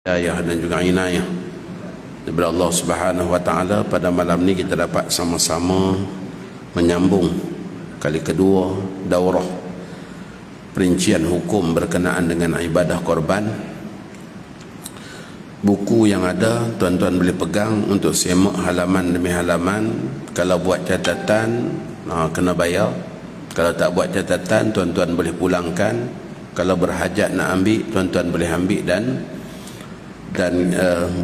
hidayah dan juga inayah daripada Allah Subhanahu wa taala. Pada malam ni kita dapat sama-sama menyambung kali kedua daurah perincian hukum berkenaan dengan ibadah korban. Buku yang ada tuan-tuan boleh pegang untuk semak halaman demi halaman. Kalau buat catatan kena bayar. Kalau tak buat catatan tuan-tuan boleh pulangkan. Kalau berhajat nak ambil tuan-tuan boleh ambil dan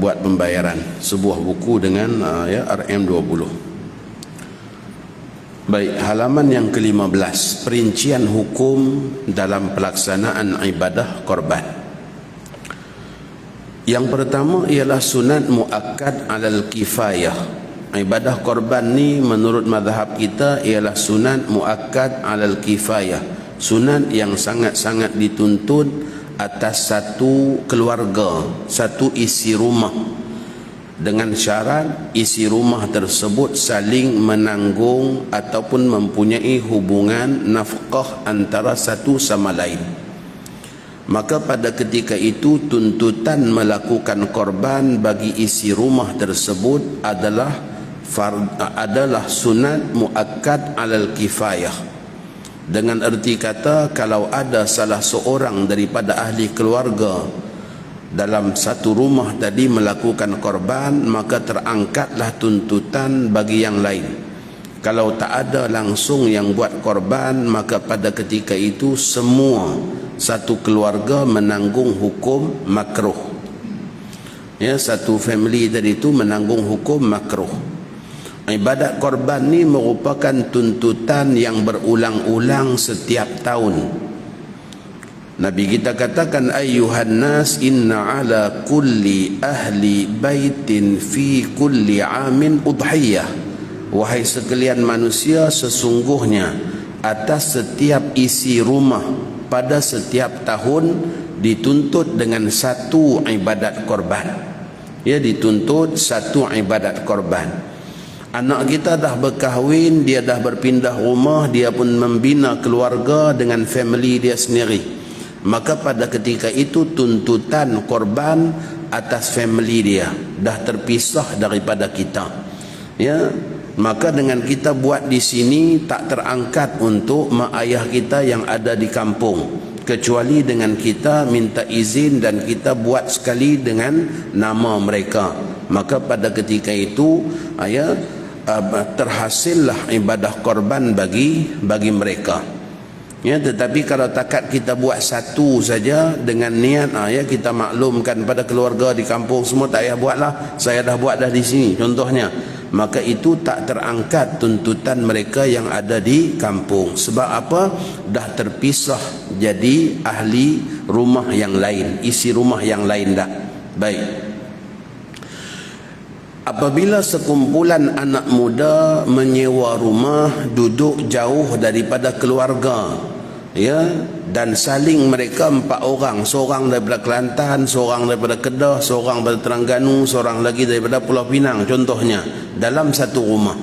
buat pembayaran. Sebuah buku dengan RM20. Baik, halaman yang ke-15, perincian hukum dalam pelaksanaan ibadah korban. Yang pertama ialah sunat muakkad alal kifayah. Ibadah korban ni menurut mazhab kita ialah sunat muakkad alal kifayah, sunat yang sangat-sangat dituntut atas satu keluarga, satu isi rumah, dengan syarat isi rumah tersebut saling menanggung ataupun mempunyai hubungan nafkah antara satu sama lain. Maka pada ketika itu tuntutan melakukan korban bagi isi rumah tersebut adalah sunat muakkad alal kifayah. Dengan erti kata, kalau ada salah seorang daripada ahli keluarga dalam satu rumah tadi melakukan korban, maka terangkatlah tuntutan bagi yang lain. Kalau tak ada langsung yang buat korban, maka pada ketika itu semua satu keluarga menanggung hukum makruh. Ya, satu family tadi itu menanggung hukum makruh. Ibadat korban ni merupakan tuntutan yang berulang-ulang setiap tahun. Nabi kita katakan, ayyuhan nas inna ala kulli ahli baitin fi kulli amin udhiyah. Wahai sekalian manusia, sesungguhnya atas setiap isi rumah pada setiap tahun dituntut dengan satu ibadat korban. Ya, dituntut satu ibadat korban. Anak kita dah berkahwin, dia dah berpindah rumah, dia pun membina keluarga dengan family dia sendiri. Maka pada ketika itu tuntutan korban atas family dia dah terpisah daripada kita. Ya, maka dengan kita buat di sini tak terangkat untuk mak ayah kita yang ada di kampung, kecuali dengan kita minta izin dan kita buat sekali dengan nama mereka. Maka pada ketika itu terhasillah ibadah korban bagi mereka. Ya, tetapi kalau takat kita buat satu saja dengan niat kita maklumkan pada keluarga di kampung semua, tak payah buatlah, saya dah buat dah di sini contohnya, maka itu tak terangkat tuntutan mereka yang ada di kampung. Sebab apa? Dah terpisah jadi ahli rumah yang lain, isi rumah yang lain dah. Baik. Apabila sekumpulan anak muda menyewa rumah duduk jauh daripada keluarga, ya, dan saling mereka 4 orang, seorang daripada Kelantan, seorang daripada Kedah, seorang daripada Terengganu, seorang lagi daripada Pulau Pinang contohnya, dalam satu rumah,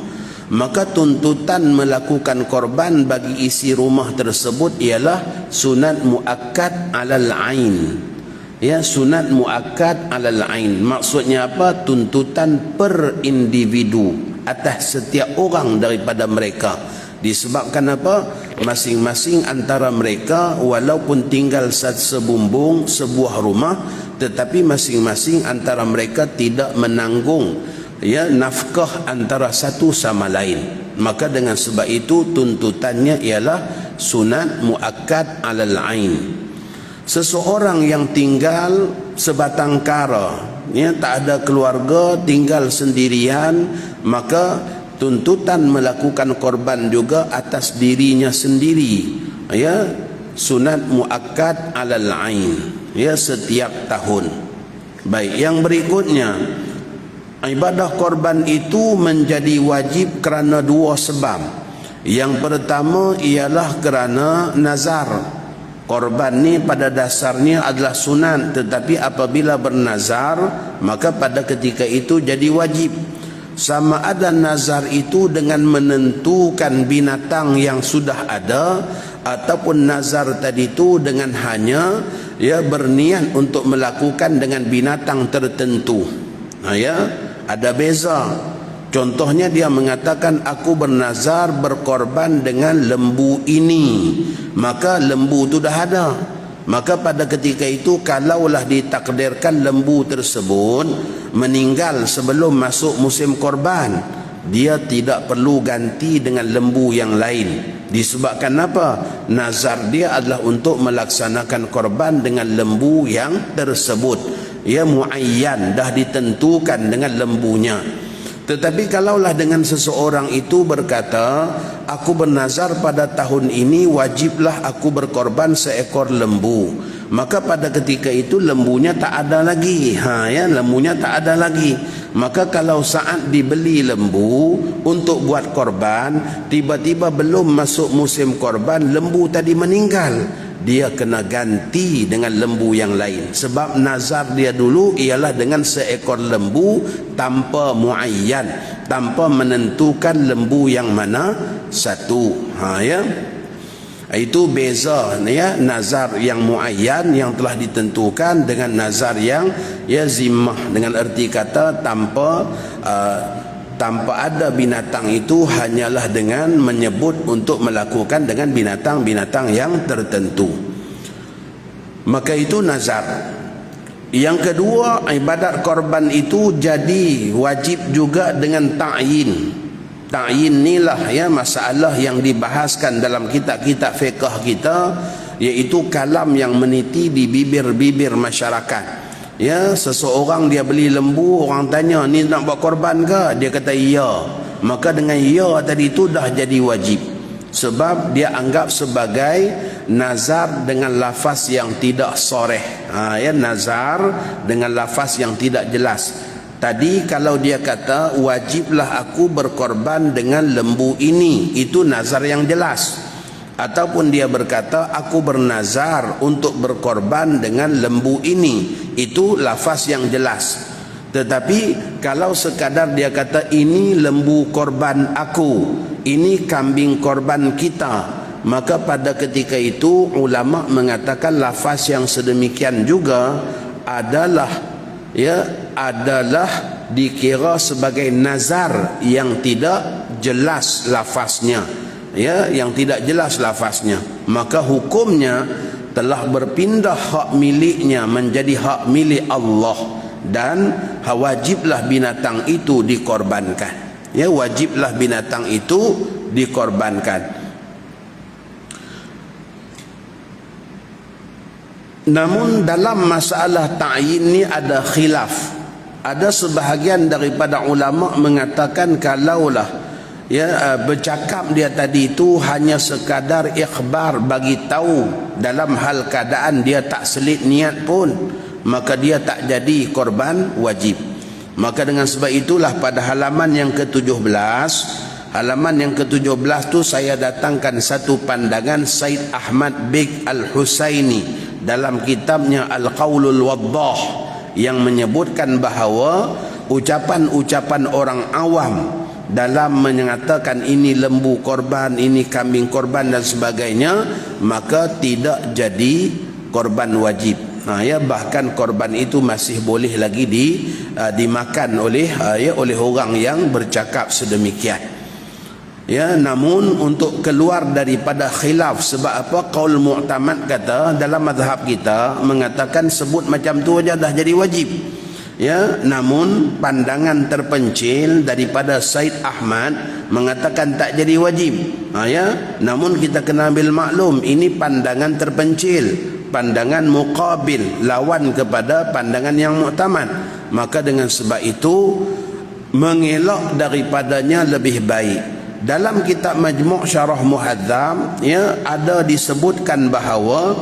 maka tuntutan melakukan korban bagi isi rumah tersebut ialah sunat muakkad alal ain. Ya, sunat muakkad alal ain. Maksudnya apa? Tuntutan per individu atas setiap orang daripada mereka. Disebabkan apa? Masing-masing antara mereka walaupun tinggal sebumbung sebuah rumah, tetapi masing-masing antara mereka tidak menanggung nafkah antara satu sama lain. Maka dengan sebab itu tuntutannya ialah sunat muakkad alal ain. Seseorang yang tinggal sebatang kara, tak ada keluarga, tinggal sendirian, maka tuntutan melakukan korban juga atas dirinya sendiri. Ya, sunat muakkad alal ain, setiap tahun. Baik, yang berikutnya, ibadah korban itu menjadi wajib kerana 2 sebab. Yang pertama ialah kerana nazar. Korban ni pada dasarnya adalah sunat, tetapi apabila bernazar maka pada ketika itu jadi wajib. Sama ada nazar itu dengan menentukan binatang yang sudah ada, ataupun nazar tadi itu dengan hanya ya berniat untuk melakukan dengan binatang tertentu, ya ada beza. Contohnya dia mengatakan aku bernazar berkorban dengan lembu ini, maka lembu itu dah ada. Maka pada ketika itu kalaulah ditakdirkan lembu tersebut meninggal sebelum masuk musim korban, dia tidak perlu ganti dengan lembu yang lain. Disebabkan apa? Nazar dia adalah untuk melaksanakan korban dengan lembu yang tersebut. Ya muayyan, dah ditentukan dengan lembunya. Tetapi kalaulah dengan seseorang itu berkata, aku bernazar pada tahun ini wajiblah aku berkorban seekor lembu, maka pada ketika itu lembunya tak ada lagi. Lembunya tak ada lagi. Maka kalau saat dibeli lembu untuk buat korban, tiba-tiba belum masuk musim korban, lembu tadi meninggal, dia kena ganti dengan lembu yang lain. Sebab nazar dia dulu ialah dengan seekor lembu tanpa muayyan, tanpa menentukan lembu yang mana satu. Itu beza ya, nazar yang muayyan yang telah ditentukan dengan nazar yang ya zimmah, dengan erti kata tanpa ada binatang itu, hanyalah dengan menyebut untuk melakukan dengan binatang-binatang yang tertentu. Maka itu nazar. Yang kedua, ibadat korban itu jadi wajib juga dengan ta'yin. Ta'yin inilah ya masalah yang dibahaskan dalam kitab-kitab fiqh kita, iaitu kalam yang meniti di bibir-bibir masyarakat. Ya, seseorang dia beli lembu, orang tanya, ni nak buat korban ke? Dia kata ya. Maka dengan ya tadi itu dah jadi wajib. Sebab dia anggap sebagai nazar dengan lafaz yang tidak soreh. Nazar dengan lafaz yang tidak jelas. Tadi kalau dia kata wajiblah aku berkorban dengan lembu ini, itu nazar yang jelas. Ataupun dia berkata aku bernazar untuk berkorban dengan lembu ini, itu lafaz yang jelas. Tetapi kalau sekadar dia kata ini lembu korban aku, ini kambing korban kita, maka pada ketika itu ulama mengatakan lafaz yang sedemikian juga adalah dikira sebagai nazar yang tidak jelas lafaznya, yang tidak jelas lafaznya. Maka hukumnya telah berpindah hak miliknya menjadi hak milik Allah, dan wajiblah binatang itu dikorbankan. Wajiblah binatang itu dikorbankan. Namun dalam masalah ta'yin ni ada khilaf. Ada sebahagian daripada ulama mengatakan kalaulah bercakap dia tadi itu hanya sekadar ikhbar, bagi tahu dalam hal keadaan dia tak selit niat pun, maka dia tak jadi korban wajib. Maka dengan sebab itulah pada halaman yang ke-17 tu saya datangkan satu pandangan Said Ahmad Beg Al-Husaini dalam kitabnya Al-Qaulul Waddah, yang menyebutkan bahawa ucapan-ucapan orang awam dalam menyatakan ini lembu korban, ini kambing korban dan sebagainya, maka tidak jadi korban wajib. Bahkan korban itu masih boleh lagi dimakan oleh orang yang bercakap sedemikian. Namun untuk keluar daripada khilaf, sebab apa? Qaul mu'tamad kata dalam mazhab kita mengatakan sebut macam tu aja dah jadi wajib. Namun pandangan terpencil daripada Said Ahmad mengatakan tak jadi wajib. Namun kita kena ambil maklum, ini pandangan terpencil, pandangan muqabil, lawan kepada pandangan yang mu'tamad. Maka dengan sebab itu mengelak daripadanya lebih baik. Dalam kitab Majmu' Syarah Muhadzam ada disebutkan bahawa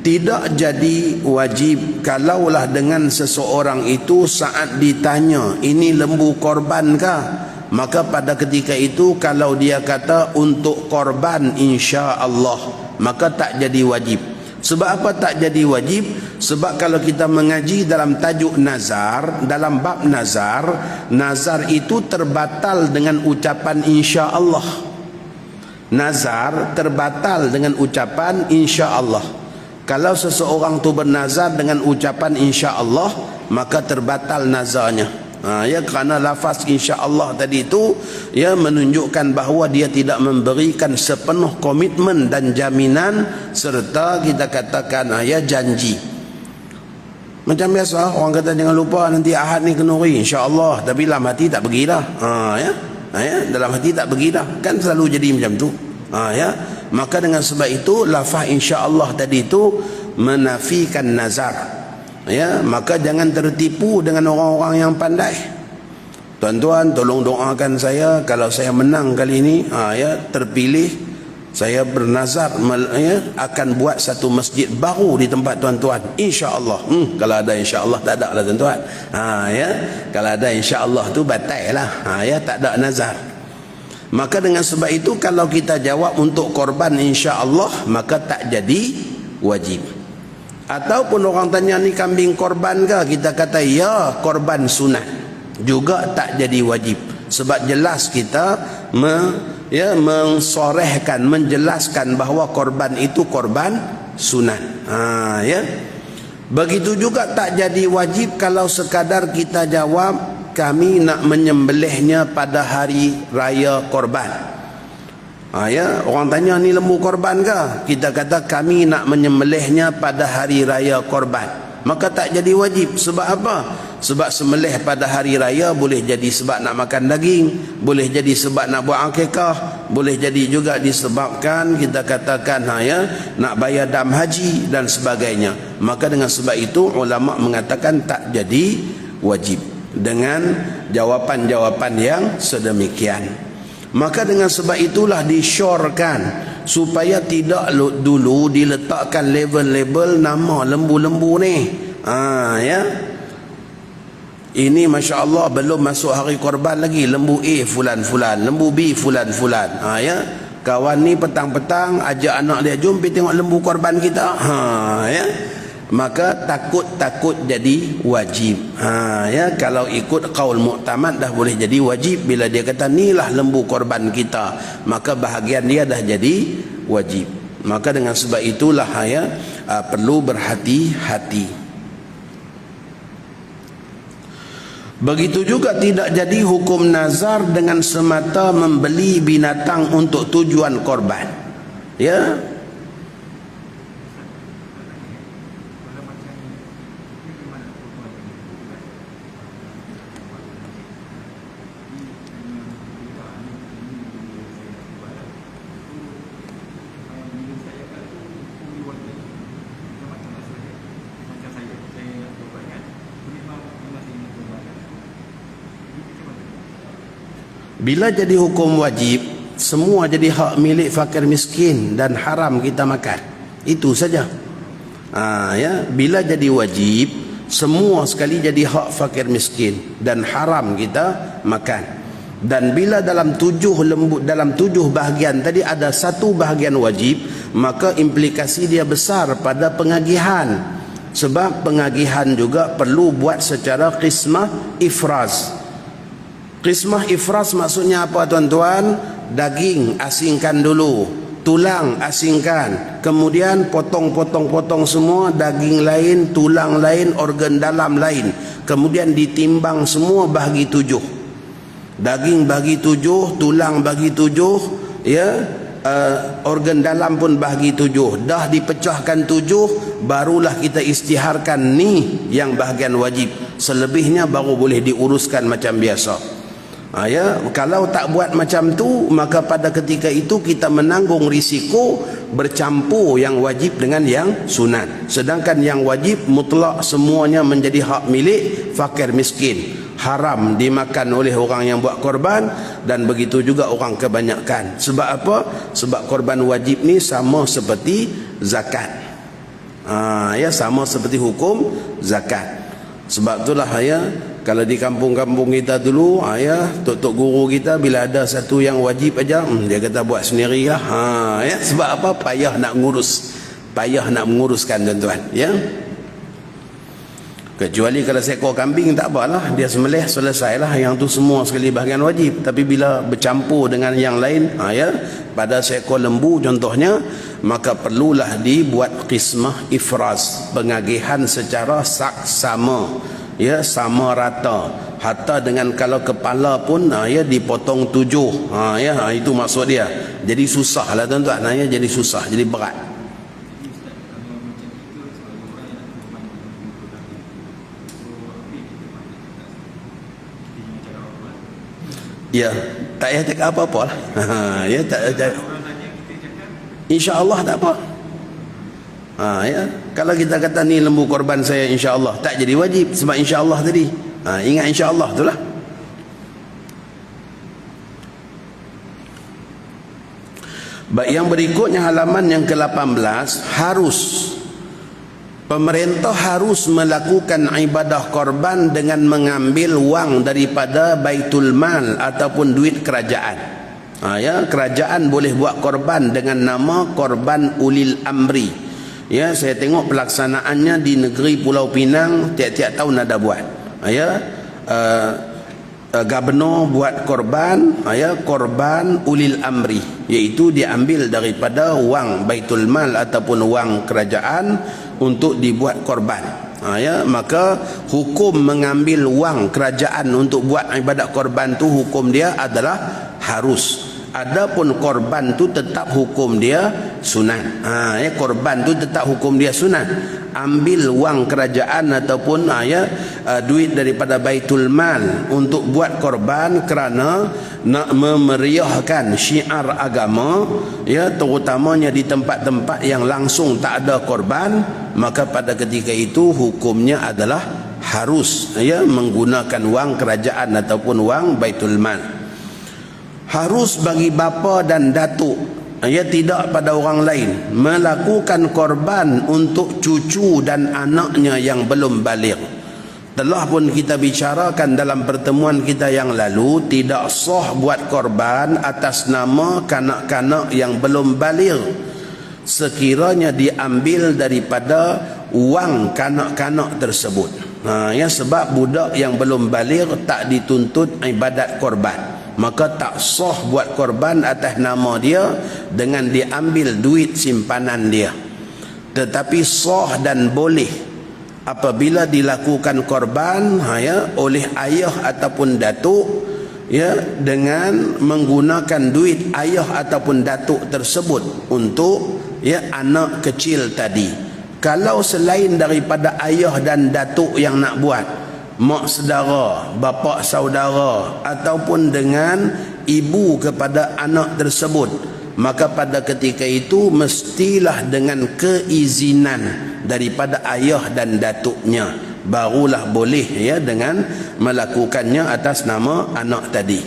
tidak jadi wajib kalaulah dengan seseorang itu saat ditanya ini lembu korban kah, maka pada ketika itu kalau dia kata untuk korban insya-Allah, maka tak jadi wajib. Sebab apa tak jadi wajib? Sebab kalau kita mengaji dalam tajuk nazar, dalam bab nazar, nazar itu terbatal dengan ucapan insya-Allah. Nazar terbatal dengan ucapan insya-Allah. Kalau seseorang tu bernazar dengan ucapan insya-Allah, maka terbatal nazarnya. Ya, kerana lafaz insya-Allah tadi itu ya menunjukkan bahawa dia tidak memberikan sepenuh komitmen dan jaminan serta kita katakan ya janji. Macam biasa orang kata jangan lupa nanti Ahad ni kenduri insya-Allah, tapi dalam hati tak pergilah. Dalam hati tak pergilah. Kan selalu jadi macam tu. Ya. Maka dengan sebab itu lafaz insya-Allah tadi itu menafikan nazar. Ya, maka jangan tertipu dengan orang-orang yang pandai. Tuan-tuan tolong doakan saya kalau saya menang kali ini, terpilih, saya bernazar akan buat satu masjid baru di tempat tuan-tuan. Insya-Allah. Kalau ada insya-Allah tak ada lah tuan-tuan. Ya, kalau ada insya-Allah tu batal lah. Ya, tak ada nazar. Maka dengan sebab itu kalau kita jawab untuk korban insya-Allah, maka tak jadi wajib. Ataupun orang tanya ni kambing korban ke, kita kata ya korban sunat, juga tak jadi wajib. Sebab jelas kita mensorehkan, menjelaskan bahawa korban itu korban sunat. Ya. Begitu juga tak jadi wajib kalau sekadar kita jawab kami nak menyembelihnya pada hari raya korban. Ya, orang tanya ni lembu korban ke? Kita kata kami nak menyembelihnya pada hari raya korban. Maka tak jadi wajib. Sebab apa? Sebab sembelih pada hari raya boleh jadi sebab nak makan daging, boleh jadi sebab nak buat akikah, boleh jadi juga disebabkan kita katakan nak bayar dam haji dan sebagainya. Maka dengan sebab itu ulama mengatakan tak jadi wajib dengan jawapan-jawapan yang sedemikian. Maka dengan sebab itulah disyorkan supaya tidak dulu diletakkan label-label nama lembu-lembu ni. Ya. Ini Masya Allah belum masuk hari korban lagi. Lembu A fulan-fulan, lembu B fulan-fulan. Ya. Kawan ni petang-petang ajak anak dia, jom pergi tengok lembu korban kita. Ya. Maka takut jadi wajib. Ya, kalau ikut qaul muktamad dah boleh jadi wajib. Bila dia kata inilah lembu korban kita, maka bahagian dia dah jadi wajib. Maka dengan sebab itulah perlu berhati-hati. Begitu juga tidak jadi hukum nazar dengan semata membeli binatang untuk tujuan korban. Ya. Bila jadi hukum wajib, semua jadi hak milik fakir miskin dan haram kita makan. Itu saja. Ya, bila jadi wajib, semua sekali jadi hak fakir miskin dan haram kita makan. Dan bila dalam 7 bahagian tadi ada satu bahagian wajib, maka implikasi dia besar pada pengagihan. Sebab pengagihan juga perlu buat secara qismah ifraz. Qismah ifraz maksudnya apa tuan-tuan? Daging asingkan dulu, tulang asingkan, kemudian potong semua, daging lain, tulang lain, organ dalam lain, kemudian ditimbang semua bahagi 7. Daging bagi 7, tulang bagi 7, ya, organ dalam pun bahagi 7. Dah dipecahkan 7, barulah kita istiharkan ni yang bahagian wajib. Selebihnya baru boleh diuruskan macam biasa. Ya, kalau tak buat macam tu, maka pada ketika itu kita menanggung risiko bercampur yang wajib dengan yang sunat. Sedangkan yang wajib mutlak semuanya menjadi hak milik fakir miskin, haram dimakan oleh orang yang buat korban, dan begitu juga orang kebanyakan. Sebab apa? Sebab korban wajib ni sama seperti zakat. Ya, sama seperti hukum zakat. Sebab itulah ya, kalau di kampung-kampung kita dulu, tok-tok guru kita bila ada satu yang wajib aja, dia kata buat sendirilah. Ya, sebab apa? Payah nak menguruskan tuan-tuan, ya. Kecuali kalau seekor kambing tak apalah, dia sembelih selesailah, yang tu semua sekali bahagian wajib. Tapi bila bercampur dengan yang lain, ya, pada seekor lembu contohnya, maka perlulah dibuat qismah ifraz, pengagihan secara saksama, ya, sama rata. Hatta dengan kalau kepala pun ya dipotong 7, ya, itu maksud dia. Jadi susahlah tuan-tuan, ya, jadi susah, jadi berat. Ya, tak payah cakap apa-apa lah. Ya, tak. InsyaAllah tak apa. Ya, kalau kita kata ni lembu korban saya insyaAllah, tak jadi wajib sebab insyaAllah tadi. Ingat insyaAllah tu lah. Baik, yang berikutnya halaman yang ke-18, pemerintah harus melakukan ibadah korban dengan mengambil wang daripada baitul mal ataupun duit kerajaan. Ya, kerajaan boleh buat korban dengan nama korban ulil amri. Ya, saya tengok pelaksanaannya di negeri Pulau Pinang tiap-tiap tahun ada buat. Ya, Gubernur buat korban, ya, korban ulil amri, iaitu diambil daripada wang baitul mal ataupun wang kerajaan untuk dibuat korban. Ya, maka hukum mengambil wang kerajaan untuk buat ibadat korban tu, hukum dia adalah harus. Adapun korban tu tetap hukum dia sunat. Ya, korban tu tetap hukum dia sunat. Ambil wang kerajaan ataupun duit daripada baitul mal untuk buat korban kerana nak memeriahkan syiar agama, ya, terutamanya di tempat-tempat yang langsung tak ada korban, maka pada ketika itu hukumnya adalah harus, ya, menggunakan wang kerajaan ataupun wang baitul mal. Harus bagi bapa dan datuk, ya, tidak pada orang lain, melakukan korban untuk cucu dan anaknya yang belum baligh. Telah pun kita bicarakan dalam pertemuan kita yang lalu, tidak sah buat korban atas nama kanak-kanak yang belum baligh sekiranya diambil daripada wang kanak-kanak tersebut. Ya, sebab budak yang belum baligh tak dituntut ibadat korban, maka tak sah buat korban atas nama dia dengan diambil duit simpanan dia. Tetapi sah dan boleh apabila dilakukan korban, ya, oleh ayah ataupun datuk, ya, dengan menggunakan duit ayah ataupun datuk tersebut untuk, ya, anak kecil tadi. Kalau selain daripada ayah dan datuk yang nak buat, mak saudara, bapa saudara ataupun dengan ibu kepada anak tersebut, maka pada ketika itu mestilah dengan keizinan daripada ayah dan datuknya, barulah boleh, ya, dengan melakukannya atas nama anak tadi.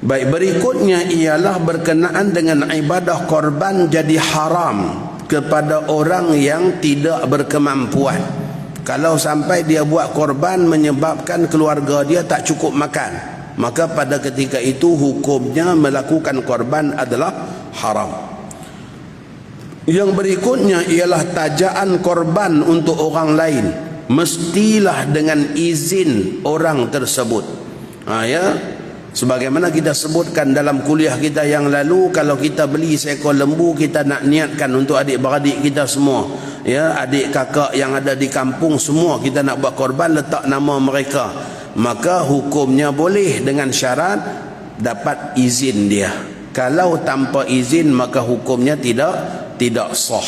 Baik, berikutnya ialah berkenaan dengan ibadah korban jadi haram kepada orang yang tidak berkemampuan. Kalau sampai dia buat korban menyebabkan keluarga dia tak cukup makan, maka pada ketika itu hukumnya melakukan korban adalah haram. Yang berikutnya ialah tajaan korban untuk orang lain, mestilah dengan izin orang tersebut. Ya, sebagaimana kita sebutkan dalam kuliah kita yang lalu, kalau kita beli seekor lembu, kita nak niatkan untuk adik-beradik kita semua, ya, adik kakak yang ada di kampung semua kita nak buat korban, letak nama mereka, maka hukumnya boleh dengan syarat dapat izin dia. Kalau tanpa izin maka hukumnya tidak sah.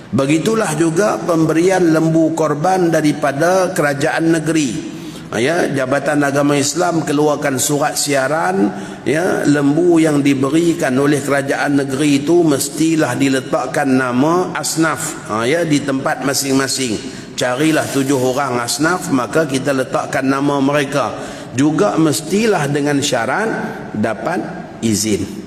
Begitulah juga pemberian lembu korban daripada kerajaan negeri. Ya, Jabatan Agama Islam keluarkan surat siaran, ya, lembu yang diberikan oleh kerajaan negeri itu mestilah diletakkan nama asnaf, ya, di tempat masing-masing. Carilah 7 orang asnaf, maka kita letakkan nama mereka. Juga mestilah dengan syarat dapat izin.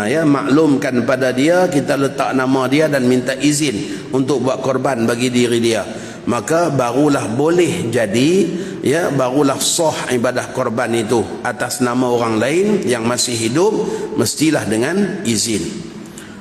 Ya, maklumkan pada dia, kita letak nama dia dan minta izin untuk buat korban bagi diri dia, maka barulah boleh jadi, ya, barulah sah ibadah korban itu atas nama orang lain yang masih hidup, mestilah dengan izin.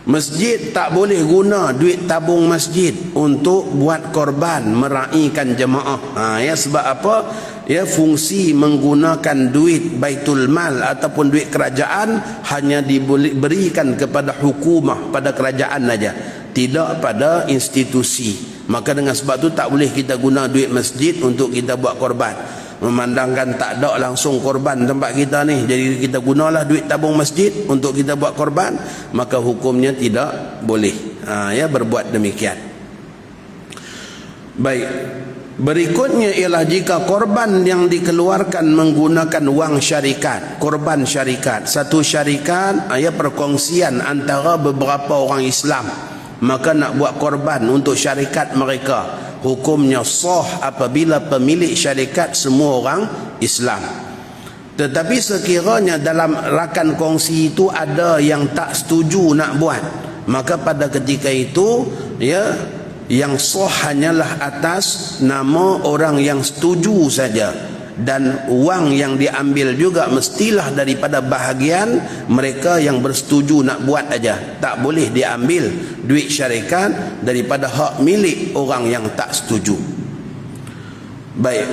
Masjid tak boleh guna duit tabung masjid untuk buat korban meraihkan jemaah. Ya, sebab apa? Ya, fungsi menggunakan duit baitul mal ataupun duit kerajaan hanya diberikan kepada hukumah, pada kerajaan saja, tidak pada institusi. Maka dengan sebab tu tak boleh kita guna duit masjid untuk kita buat korban. Memandangkan tak ada langsung korban tempat kita ni, jadi kita gunalah duit tabung masjid untuk kita buat korban, maka hukumnya tidak boleh ya berbuat demikian. Baik, berikutnya ialah jika korban yang dikeluarkan menggunakan wang syarikat, korban syarikat, satu syarikat perkongsian antara beberapa orang Islam, maka nak buat korban untuk syarikat mereka, hukumnya sah apabila pemilik syarikat semua orang Islam. Tetapi sekiranya dalam rakan kongsi itu ada yang tak setuju nak buat, maka pada ketika itu ya, yang sah hanyalah atas nama orang yang setuju saja, dan wang yang diambil juga mestilah daripada bahagian mereka yang bersetuju nak buat aja. Tak boleh diambil duit syarikat daripada hak milik orang yang tak setuju. Baik,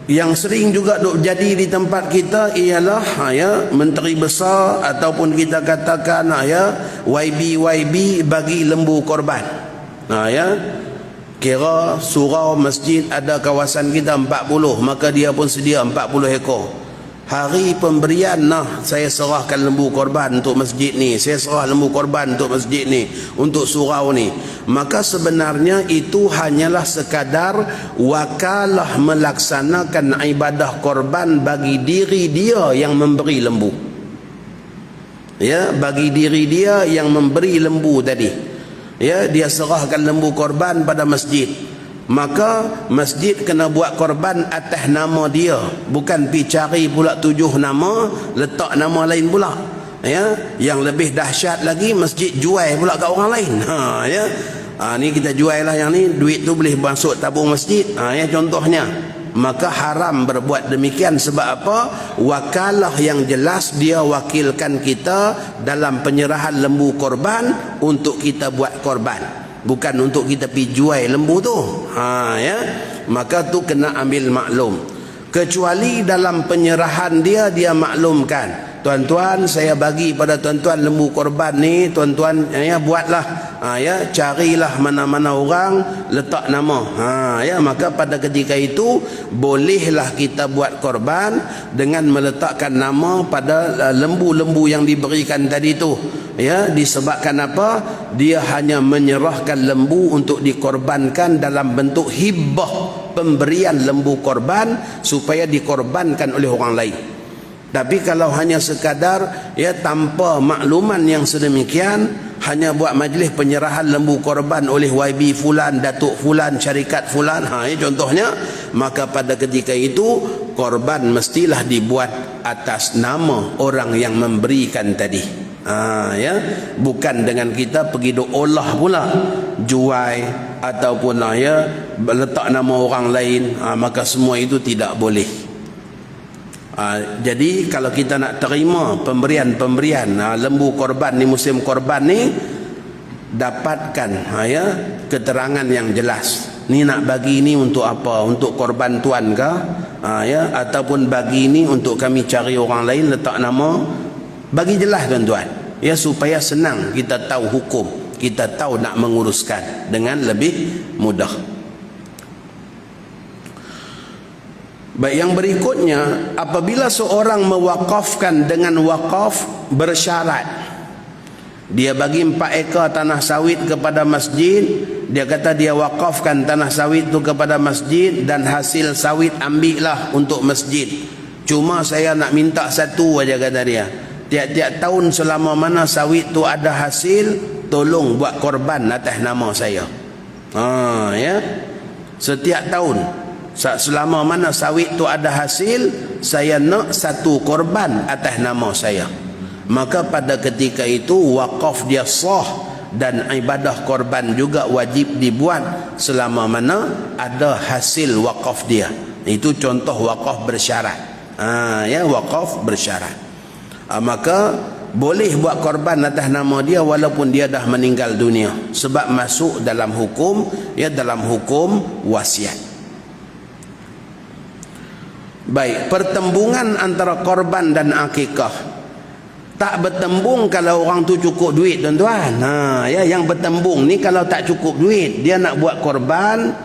yang sering juga duk jadi di tempat kita ialah menteri besar ataupun kita katakan YB bagi lembu korban. Kira surau masjid ada kawasan kita 40, maka dia pun sedia 40 ekor. Hari pemberian, saya serahkan lembu korban untuk masjid ni, saya serah lembu korban untuk masjid ni, untuk surau ni. Maka sebenarnya itu hanyalah sekadar wakalah melaksanakan ibadah korban bagi diri dia yang memberi lembu. Ya, bagi diri dia yang memberi lembu tadi. Ya, dia serahkan lembu korban pada masjid, maka masjid kena buat korban atas nama dia, bukan pi cari pula 7 nama letak nama lain pula. Ya, yang lebih dahsyat lagi, masjid jual pula kat orang lain. Ni kita jual lah, yang ni duit tu boleh masuk tabung masjid. Contohnya, maka haram berbuat demikian. Sebab apa? Wakalah yang jelas dia wakilkan kita dalam penyerahan lembu korban untuk kita buat korban, bukan untuk kita pergi jual lembu tu. Maka tu kena ambil maklum. Kecuali dalam penyerahan dia maklumkan, tuan-tuan, saya bagi pada tuan-tuan lembu korban ni, tuan-tuan buatlah, carilah mana-mana orang, letak nama. Maka pada ketika itu bolehlah kita buat korban dengan meletakkan nama pada lembu-lembu yang diberikan tadi tu. Disebabkan apa? Dia hanya menyerahkan lembu untuk dikorbankan dalam bentuk hibah, pemberian lembu korban supaya dikorbankan oleh orang lain. Tapi kalau hanya sekadar tanpa makluman yang sedemikian, hanya buat majlis penyerahan lembu korban oleh YB fulan, Datuk fulan, syarikat fulan, contohnya, maka pada ketika itu korban mestilah dibuat atas nama orang yang memberikan tadi. Bukan dengan kita pergi olah pula, jual ataupun letak nama orang lain, maka semua itu tidak boleh. Jadi kalau kita nak terima pemberian lembu korban ni, musim korban ni, dapatkan keterangan yang jelas. Ni nak bagi ni untuk apa? Untuk korban tuan ke? Ataupun bagi ni untuk kami cari orang lain, letak nama. Bagi jelas tuan-tuan, supaya senang kita tahu hukum, kita tahu nak menguruskan dengan lebih mudah. Baik, yang berikutnya, apabila seorang mewakafkan dengan wakaf bersyarat, dia bagi 4 ekar tanah sawit kepada masjid, dia kata dia wakafkan tanah sawit itu kepada masjid, dan hasil sawit ambillah untuk masjid, cuma saya nak minta satu aja, kata dia, tiap-tiap tahun selama mana sawit tu ada hasil, tolong buat korban atas nama saya. Setiap tahun selama mana sawit tu ada hasil, saya nak satu korban atas nama saya. Maka pada ketika itu wakaf dia sah, dan ibadah korban juga wajib dibuat selama mana ada hasil wakaf dia. Itu contoh wakaf bersyarat. Wakaf bersyarat. Maka boleh buat korban atas nama dia walaupun dia dah meninggal dunia, sebab masuk dalam hukum, ya, dalam hukum wasiat. Baik, pertembungan antara korban dan akikah tak bertembung kalau orang tu cukup duit, tuan-tuan. Ya, yang bertembung ni kalau tak cukup duit, dia nak buat korban.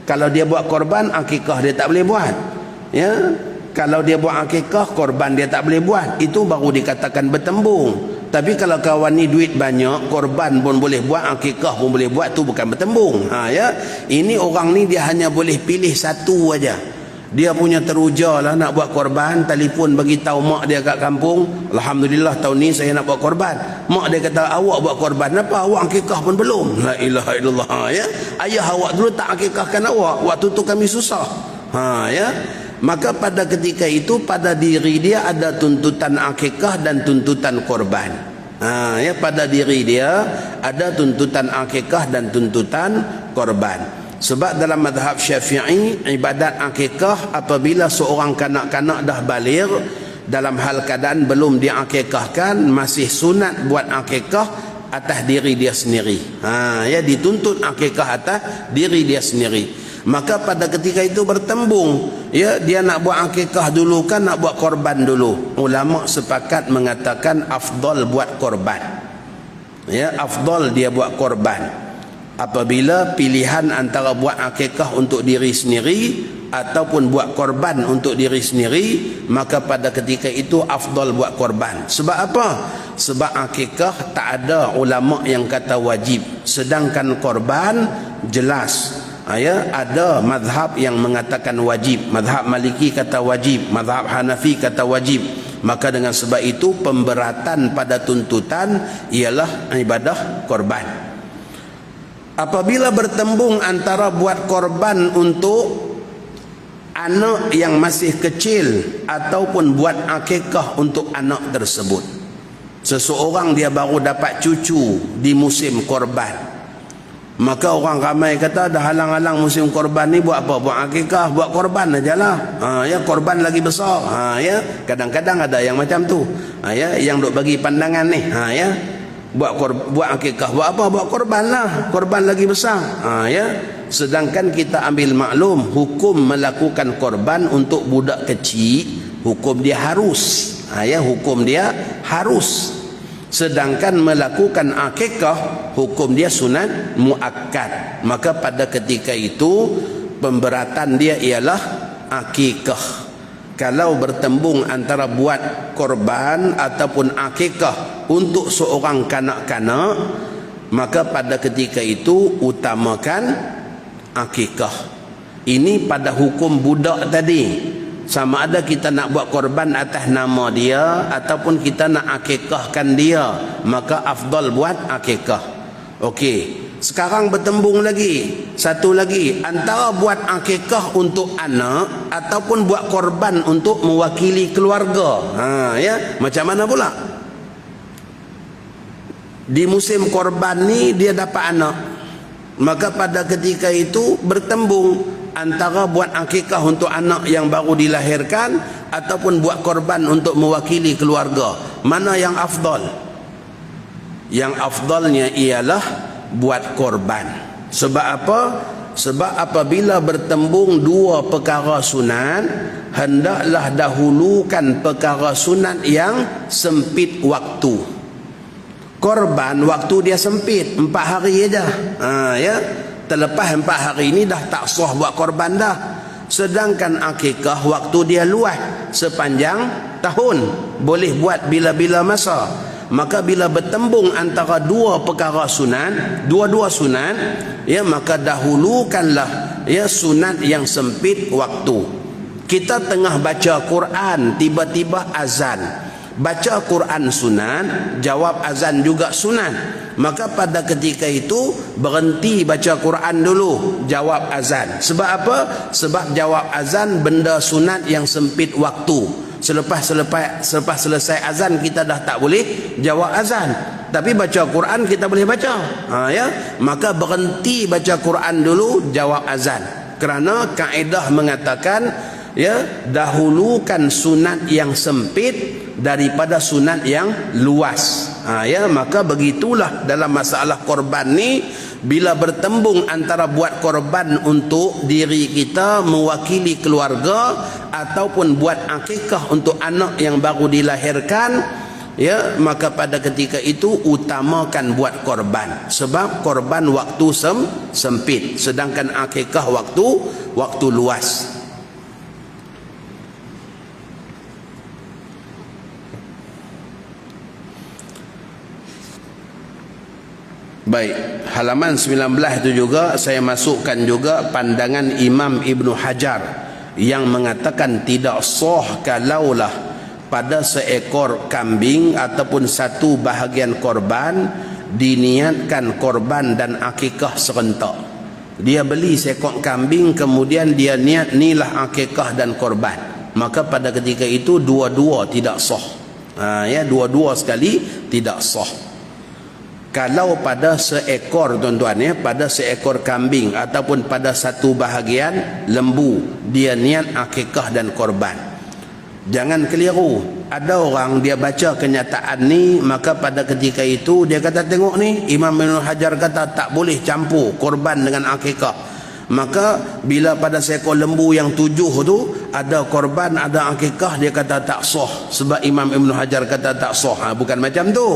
Kalau dia buat korban, akikah dia tak boleh buat. Ya, kalau dia buat akikah, korban dia tak boleh buat. Itu baru dikatakan bertembung. Tapi kalau kawan ni duit banyak, korban pun boleh buat, akikah pun boleh buat, tu bukan bertembung. Ya, ini orang ni dia hanya boleh pilih satu aja. Dia punya teruja lah nak buat korban, telefon bagi tahu mak dia kat kampung, alhamdulillah tahun ni saya nak buat korban. Mak dia kata, awak buat korban apa? Awak akikah pun belum. La ilaha illallah. Ya, ayah awak dulu tak akikahkan awak, waktu tu kami susah. Ya, maka pada ketika itu pada diri dia ada tuntutan akikah dan tuntutan korban. Ya, pada diri dia ada tuntutan akikah dan tuntutan korban. Sebab dalam mazhab Syafi'i, ibadat akikah apabila seorang kanak-kanak dah baligh dalam hal keadaan belum diakikahkan, masih sunat buat akikah atas diri dia sendiri. Ya, dituntut akikah atas diri dia sendiri. Maka pada ketika itu bertembung, ya, dia nak buat akikah dulu kan nak buat korban dulu. Ulama sepakat mengatakan afdal buat korban. Ya, afdal dia buat korban. Apabila pilihan antara buat akikah untuk diri sendiri ataupun buat korban untuk diri sendiri, maka pada ketika itu afdal buat korban. Sebab apa? Sebab akikah tak ada ulama yang kata wajib, sedangkan korban jelas. Ya, ada mazhab yang mengatakan wajib. Mazhab Maliki kata wajib, mazhab Hanafi kata wajib. Maka dengan sebab itu pemberatan pada tuntutan ialah ibadah korban. Apabila bertembung antara buat korban untuk anak yang masih kecil ataupun buat akikah untuk anak tersebut. Seseorang dia baru dapat cucu di musim korban, maka orang ramai kata dah halang-halang musim korban ni buat apa? Buat akikah, buat korban ajalah. Ya, korban lagi besar. Ya, kadang-kadang ada yang macam tu. Ya, yang duk bagi pandangan ni. Ya, buat akikah buat apa? Buat korban lah, korban lagi besar. Ya, sedangkan kita ambil maklum hukum melakukan korban untuk budak kecil, hukum dia harus. Ya, hukum dia harus. Sedangkan melakukan akikah, hukum dia sunat muakkad. Maka pada ketika itu pemberatan dia ialah akikah. Kalau bertembung antara buat korban ataupun akikah untuk seorang kanak-kanak, maka pada ketika itu utamakan akikah. Ini pada hukum budak tadi. Sama ada kita nak buat korban atas nama dia ataupun kita nak akikahkan dia, maka afdal buat akikah. Okey. Sekarang bertembung lagi, satu lagi, antara buat akikah untuk anak ataupun buat korban untuk mewakili keluarga. Ya, macam mana pula? Di musim korban ni dia dapat anak, maka pada ketika itu bertembung antara buat akikah untuk anak yang baru dilahirkan ataupun buat korban untuk mewakili keluarga. Mana yang afdal? Yang afdalnya ialah buat korban. Sebab apa? Sebab apabila bertembung dua perkara sunat, hendaklah dahulukan perkara sunat yang sempit waktu. Korban waktu dia sempit, 4 hari aja. Ya, terlepas 4 hari ini dah tak sah buat korban dah. Sedangkan akikah waktu dia luas, sepanjang tahun, boleh buat bila-bila masa. Maka bila bertembung antara dua perkara sunat, dua-dua sunat, ya, maka dahulukanlah ya sunat yang sempit waktu. Kita tengah baca Quran, tiba-tiba azan. Baca Quran sunat, jawab azan juga sunat. Maka pada ketika itu berhenti baca Quran dulu, jawab azan. Sebab apa? Sebab jawab azan benda sunat yang sempit waktu. Selepas selesai azan kita dah tak boleh jawab azan, tapi baca Quran kita boleh baca. Ya, maka berhenti baca Quran dulu, jawab azan. Kerana kaedah mengatakan ya, dahulukan sunat yang sempit daripada sunat yang luas. Ya, maka begitulah dalam masalah korban ni, bila bertembung antara buat korban untuk diri kita mewakili keluarga ataupun buat akikah untuk anak yang baru dilahirkan, ya, maka pada ketika itu utamakan buat korban, sebab korban waktu sempit, sedangkan akikah waktu luas. Baik, halaman 19 itu juga saya masukkan juga pandangan Imam Ibnu Hajar yang mengatakan tidak sah kalaulah pada seekor kambing ataupun satu bahagian korban diniatkan korban dan akikah serentak. Dia beli seekor kambing kemudian dia niat inilah akikah dan korban, maka pada ketika itu dua-dua tidak sah. Ya, dua-dua sekali tidak sah. Kalau pada seekor, tuan-tuan, ya, pada seekor kambing ataupun pada satu bahagian lembu dia niat akikah dan korban, jangan keliru. Ada orang dia baca kenyataan ni, maka pada ketika itu dia kata, tengok ni Imam Ibn Hajar kata tak boleh campur korban dengan akikah. Maka bila pada seekor lembu yang 7 tu ada korban ada akikah, dia kata tak sah, sebab Imam Ibn Hajar kata tak sah. Bukan macam tu.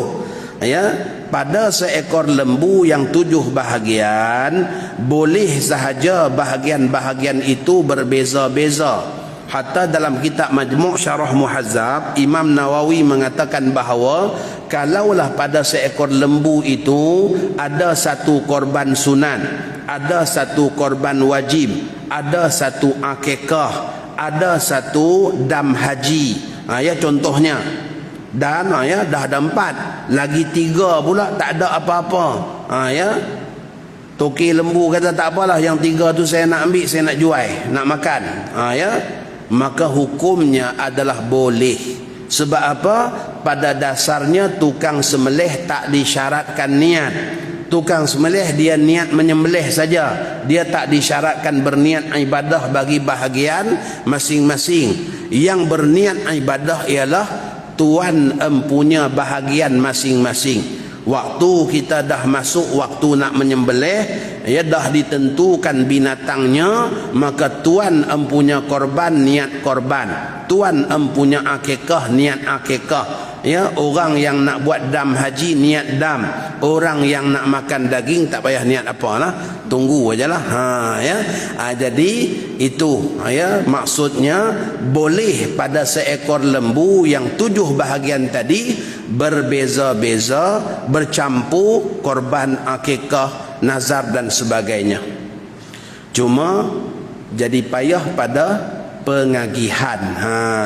Ya, pada seekor lembu yang 7 bahagian boleh sahaja bahagian-bahagian itu berbeza-beza. Hatta dalam kitab Majmu' Syarah Muhazzab, Imam Nawawi mengatakan bahawa kalaulah pada seekor lembu itu ada satu korban sunat, ada satu korban wajib, ada satu akikah, ada satu dam haji, ya contohnya, dan ya dah ada 4, lagi 3 pula tak ada apa-apa. Ya, toki lembu kata tak apalah, yang 3 tu saya nak ambil, saya nak jual, nak makan. Ya, maka hukumnya adalah boleh. Sebab apa? Pada dasarnya tukang sembelih tak disyaratkan niat. Tukang sembelih dia niat menyembelih saja, dia tak disyaratkan berniat ibadah bagi bahagian masing-masing. Yang berniat ibadah ialah tuan empunya bahagian masing-masing. Waktu kita dah masuk waktu nak menyembelih, ya dah ditentukan binatangnya, maka tuan empunya korban niat korban, tuan empunya akikah niat akikah. Ya, orang yang nak buat dam haji niat dam, orang yang nak makan daging tak payah niat apalah, tunggu ajalah. Ya. Jadi itu, ya, maksudnya boleh pada seekor lembu yang 7 bahagian tadi berbeza-beza, bercampur korban akikah, nazar dan sebagainya. Cuma jadi payah pada pengagihan.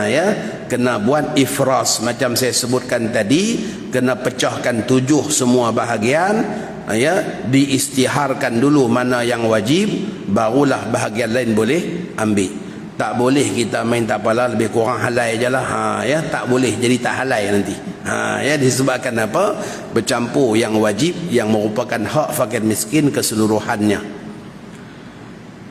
Ya, kena buat ifras macam saya sebutkan tadi, kena pecahkan 7 semua bahagian. Ya, diistiharkan dulu mana yang wajib, barulah bahagian lain boleh ambil. Tak boleh kita main tak apalah, lebih kurang halal je lah. Ya, tak boleh jadi tak halal nanti. Ya, disebabkan apa? Bercampur yang wajib yang merupakan hak fakir miskin keseluruhannya.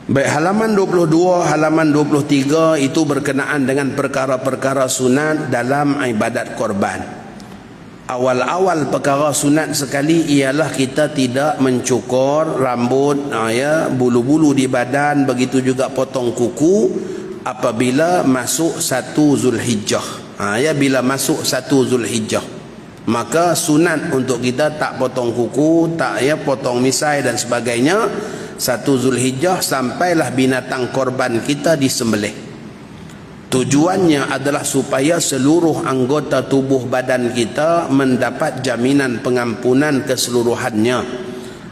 Baik, halaman 22, halaman 23 itu berkenaan dengan perkara-perkara sunat dalam ibadat korban. Awal-awal perkara sunat sekali ialah kita tidak mencukur rambut, ya, bulu-bulu di badan, begitu juga potong kuku apabila masuk 1 Zulhijjah. Ya, bila masuk 1 Zulhijjah, maka sunat untuk kita tak potong kuku, tak, ya, potong misai dan sebagainya 1 Zulhijjah sampailah binatang korban kita disembelih. Tujuannya adalah supaya seluruh anggota tubuh badan kita mendapat jaminan pengampunan keseluruhannya,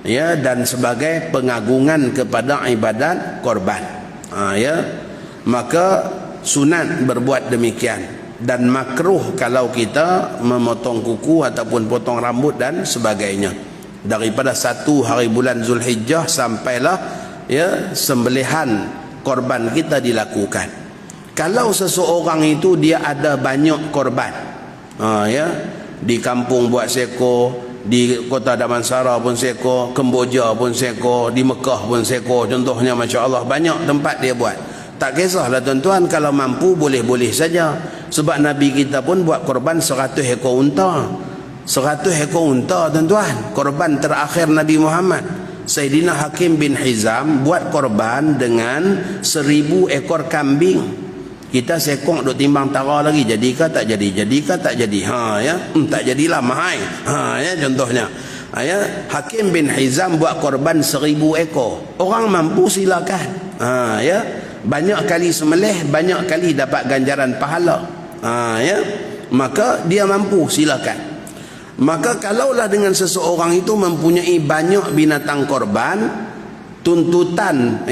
ya, dan sebagai pengagungan kepada ibadat korban. Ya, maka sunat berbuat demikian, dan makruh kalau kita memotong kuku ataupun potong rambut dan sebagainya daripada 1 hari bulan Zulhijjah sampailah, ya, sembelihan korban kita dilakukan. Kalau seseorang itu dia ada banyak korban, ya, di kampung buat seko, di kota Damansara pun seko, Kemboja pun seko, di Mekah pun seko, contohnya, Masya Allah, banyak tempat dia buat. Tak kisahlah tuan-tuan, kalau mampu boleh-boleh saja. Sebab Nabi kita pun buat korban 100 ekor unta. 100 ekor unta tuan-tuan. Korban terakhir Nabi Muhammad. Sayyidina Hakim bin Hizam buat korban dengan 1000 ekor kambing. Kita sekong duk timbang tara lagi, jadikah tak jadi, jadikah tak jadi. Tak jadilah mahal. Contohnya. Hakim bin Hizam buat korban 1000 ekor. Orang mampu silakan. Banyak kali sembelih, banyak kali dapat ganjaran pahala. Maka dia mampu, silakan. Maka kalaulah dengan seseorang itu mempunyai banyak binatang korban, tuntutan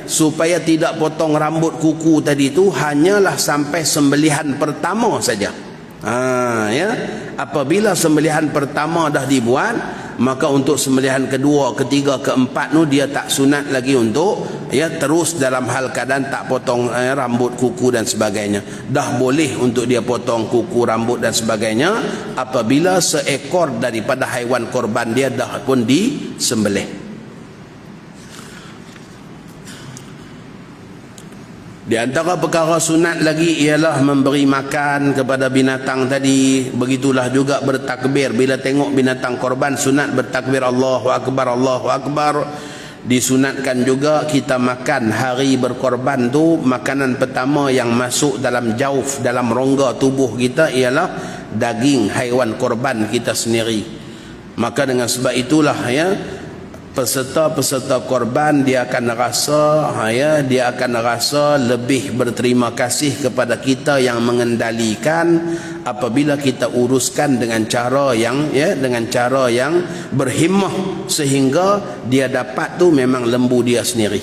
supaya tidak potong rambut kuku tadi itu hanyalah sampai sembelihan pertama saja. Apabila sembelihan pertama dah dibuat, maka untuk sembelihan kedua, ketiga, keempat tu dia tak sunat lagi untuk terus dalam hal keadaan tak potong rambut, kuku dan sebagainya. Dah boleh untuk dia potong kuku, rambut dan sebagainya apabila seekor daripada haiwan korban dia dah pun disembelih. Di antara perkara sunat lagi ialah memberi makan kepada binatang tadi. Begitulah juga bertakbir. Bila tengok binatang korban, sunat bertakbir Allahu Akbar, Allahu Akbar. Disunatkan juga kita makan hari berkorban tu. Makanan pertama yang masuk dalam jauf, dalam rongga tubuh kita ialah daging haiwan korban kita sendiri. Maka dengan sebab itulah peserta-peserta korban dia akan rasa lebih berterima kasih kepada kita yang mengendalikan apabila kita uruskan dengan cara yang berhimmah sehingga dia dapat tu memang lembu dia sendiri.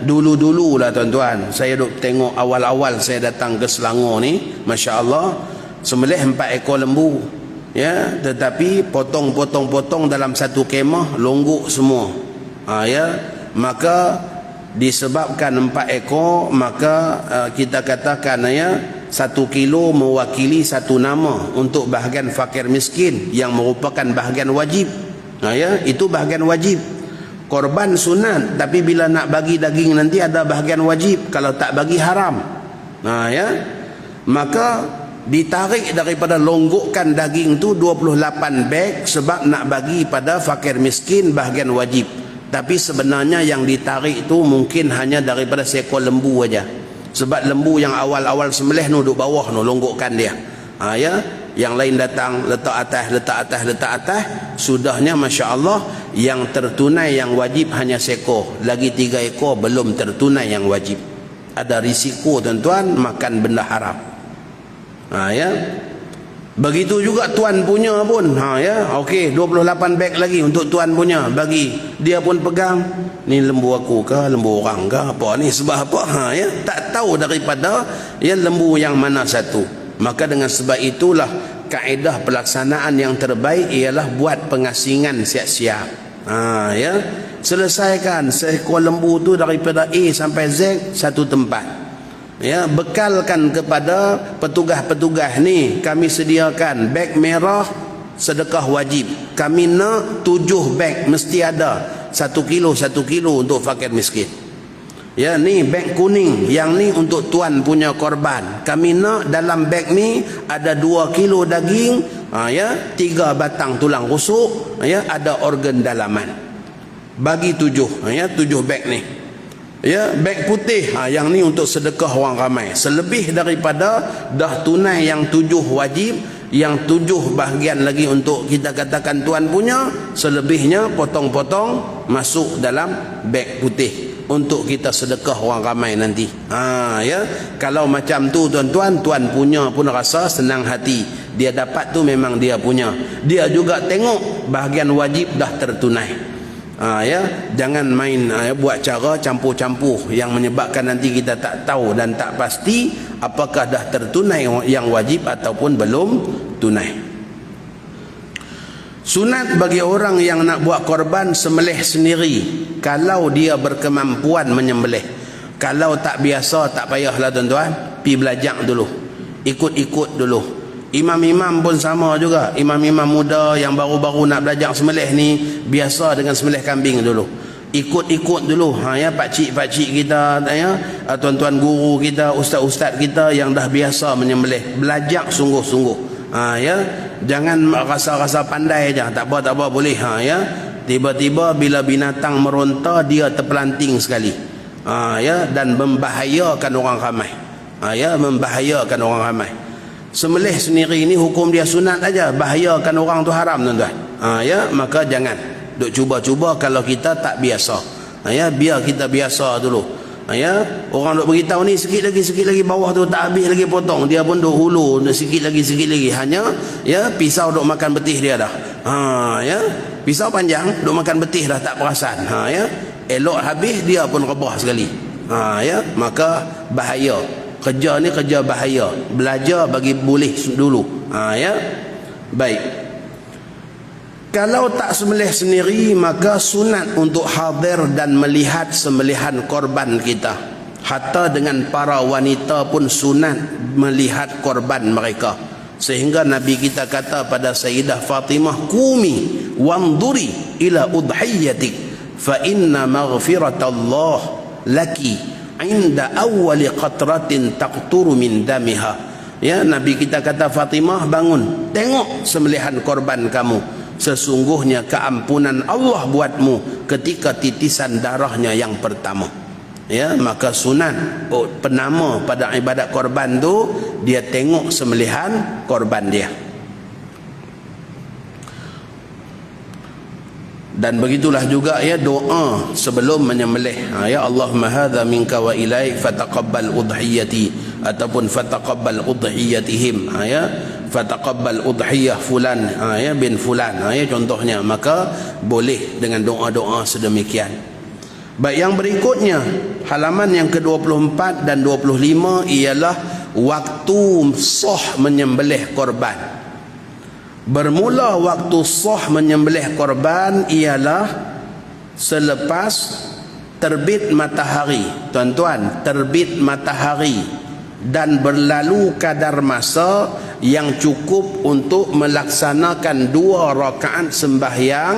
Dulu-dulu lah tuan-tuan, saya duk tengok awal-awal saya datang ke Selangor ni, masya-Allah, sembelih 4 ekor lembu. Tetapi potong dalam satu kemah, longguk semua. Maka disebabkan 4 ekor, maka kita katakan 1 kilo mewakili 1 nama untuk bahagian fakir miskin yang merupakan bahagian wajib. Itu bahagian wajib. Korban sunat, tapi bila nak bagi daging nanti ada bahagian wajib. Kalau tak bagi haram. Maka ditarik daripada longgukkan daging tu 28 beg sebab nak bagi pada fakir miskin bahagian wajib. Tapi sebenarnya yang ditarik tu mungkin hanya daripada seekor lembu aja. Sebab lembu yang awal-awal sembelih nu duduk bawah nu longgukkan dia. Yang lain datang letak atas. Sudahnya masya-Allah yang tertunai yang wajib hanya seekor. Lagi 3 ekor belum tertunai yang wajib. Ada risiko tuan-tuan makan benda haram. Begitu juga tuan punya pun. Okey, 28 beg lagi untuk tuan punya bagi. Dia pun pegang, ni lembu aku ke, lembu orang ke, apa ni, sebab apa? Tak tahu daripada lembu yang mana satu. Maka dengan sebab itulah kaedah pelaksanaan yang terbaik ialah buat pengasingan siap-siap. Selesaikan seekor lembu tu daripada A sampai Z satu tempat. Bekalkan kepada petugas-petugas ni, kami sediakan beg merah sedekah wajib. Kami nak 7 beg mesti ada. 1 kilo untuk fakir miskin. Ni beg kuning, yang ni untuk tuan punya korban. Kami nak dalam beg ni ada 2 kilo daging, 3 batang tulang rusuk, ada organ dalaman. Bagi 7 beg ni. Beg putih, yang ni untuk sedekah orang ramai. Selebih daripada dah tunai yang 7 wajib, yang 7 bahagian lagi untuk kita katakan tuan punya, selebihnya potong-potong masuk dalam beg putih untuk kita sedekah orang ramai nanti. Kalau macam tu tuan-tuan, tuan punya pun rasa senang hati. Dia dapat tu memang dia punya. Dia juga tengok bahagian wajib dah tertunai. Jangan main buat cara campur-campur yang menyebabkan nanti kita tak tahu dan tak pasti apakah dah tertunai yang wajib ataupun belum tunai. Sunat bagi orang yang nak buat korban sembelih sendiri kalau dia berkemampuan menyembelih. Kalau tak biasa tak payahlah tuan-tuan, pergi belajar dulu, ikut-ikut dulu. Imam-imam pun sama juga. Imam-imam muda yang baru-baru nak belajar sembelih ni biasa dengan sembelih kambing dulu. ikut-ikut dulu ya, pakcik-pakcik kita ya, tuan-tuan guru kita, ustaz-ustaz kita yang dah biasa menyembelih, belajar sungguh-sungguh ya, jangan rasa-rasa pandai aja, tak apa boleh ya. Tiba-tiba bila binatang meronta dia terpelanting sekali ya, dan membahayakan orang ramai ya, membahayakan orang ramai. Sembelih sendiri ni hukum dia sunat aja, bahayakan orang tu haram tuan-tuan ya, maka jangan duk cuba-cuba kalau kita tak biasa ya, biar kita biasa dulu ya. Orang duk beritahu ni sikit lagi bawah tu tak habis lagi potong, dia pun duk hulu sikit lagi hanya ya, pisau duk makan betih dia dah ya, pisau panjang duk makan betih dah tak perasan ya, elok habis dia pun rebah sekali ya, maka bahaya. Kerja ni kerja bahaya, belajar bagi boleh dulu ya. Baik, kalau tak sembelih sendiri maka sunat untuk hadir dan melihat sembelihan korban kita. Hatta dengan para wanita pun sunat melihat korban mereka. Sehingga Nabi kita kata pada Sayyidah Fatimah, "Qumi wanduri ila udhiyatik fa inna maghfiratallah laki inda awwali qatratin taqturu min damiha." Ya, Nabi kita kata, Fatimah bangun, tengok sembelihan korban kamu, sesungguhnya keampunan Allah buatmu ketika titisan darahnya yang pertama. Ya, maka sunat penama pada ibadat korban tu dia tengok sembelihan korban dia. Dan begitulah juga ya doa sebelum menyembelih ya, Allahumma hadza minka wa ilaik fataqabbal udhiyati, ataupun fataqabbal udhiyatihim ya, fataqabbal udhiyah fulan ya bin fulan ya, contohnya. Maka boleh dengan doa-doa sedemikian. Baik, yang berikutnya halaman yang ke-24 dan 25 ialah waktu sah menyembelih korban. Bermula waktu sah menyembelih korban ialah selepas terbit matahari. Tuan-tuan, terbit matahari dan berlalu kadar masa yang cukup untuk melaksanakan 2 rakaat sembahyang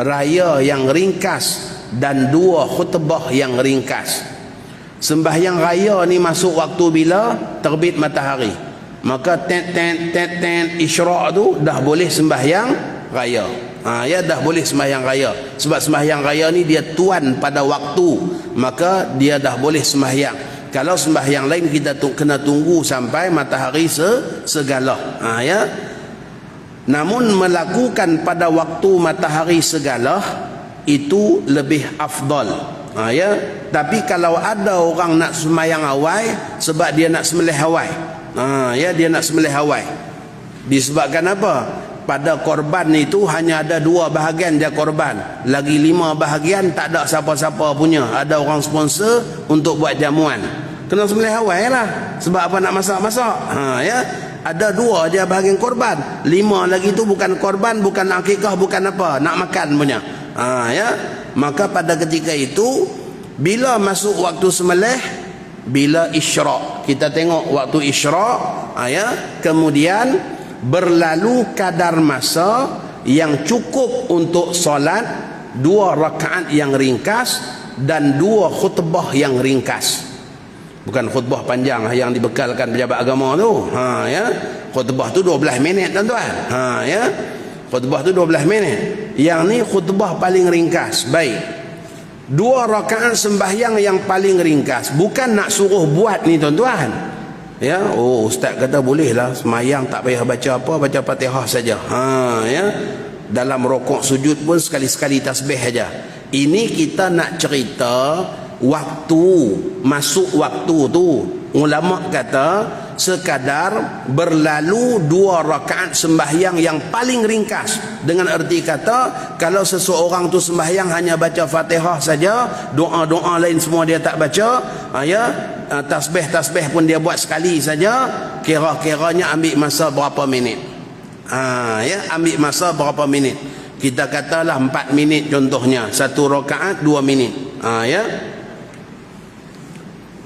raya yang ringkas dan 2 khutbah yang ringkas. Sembahyang raya ni masuk waktu bila? Terbit matahari. Maka tet isyraq tu dah boleh sembahyang raya ya, dah boleh sembahyang raya. Sebab sembahyang raya ni dia tuan pada waktu, maka dia dah boleh sembahyang. Kalau sembahyang lain kita kena tunggu sampai matahari segala ya. Namun melakukan pada waktu matahari segala itu lebih afdal ya. Tapi kalau ada orang nak sembahyang awal sebab dia nak sembelih awal ya, dia nak sembelih awal, disebabkan apa? Pada korban itu hanya ada 2 bahagian dia korban, lagi 5 bahagian tak ada siapa-siapa punya. Ada orang sponsor untuk buat jamuan, kena sembelih awal lah. Sebab apa? Nak masak-masak ya. Ada 2 dia bahagian korban, 5 lagi tu bukan korban, bukan akikah, bukan apa, nak makan punya ya. Maka pada ketika itu bila masuk waktu sembelih, bila isyraq, kita tengok waktu isyraq ya, kemudian berlalu kadar masa yang cukup untuk solat 2 rakaat yang ringkas dan 2 khutbah yang ringkas. Bukan khutbah panjang yang dibekalkan pejabat agama tu ya. Khutbah tu 12 minit tuan-tuan ya. Khutbah tu 12 minit. Yang ni khutbah paling ringkas. Baik, 2 rakaat sembahyang yang paling ringkas. Bukan nak suruh buat ni tuan-tuan ya. Oh, ustaz kata boleh lah sembahyang tak payah baca apa, baca Fatihah saja ya. Dalam rokok sujud pun sekali-sekali tasbih saja. Ini kita nak cerita waktu, masuk waktu tu. Ulama kata sekadar berlalu 2 rakaat sembahyang yang paling ringkas. Dengan erti kata, kalau seseorang tu sembahyang hanya baca Fatihah saja, doa-doa lain semua dia tak baca ya, tasbih-tasbih pun dia buat sekali saja, kira-kiranya ambil masa berapa minit ya, ambil masa berapa minit. Kita katalah 4 minit contohnya, 1 rakaat 2 minit ya.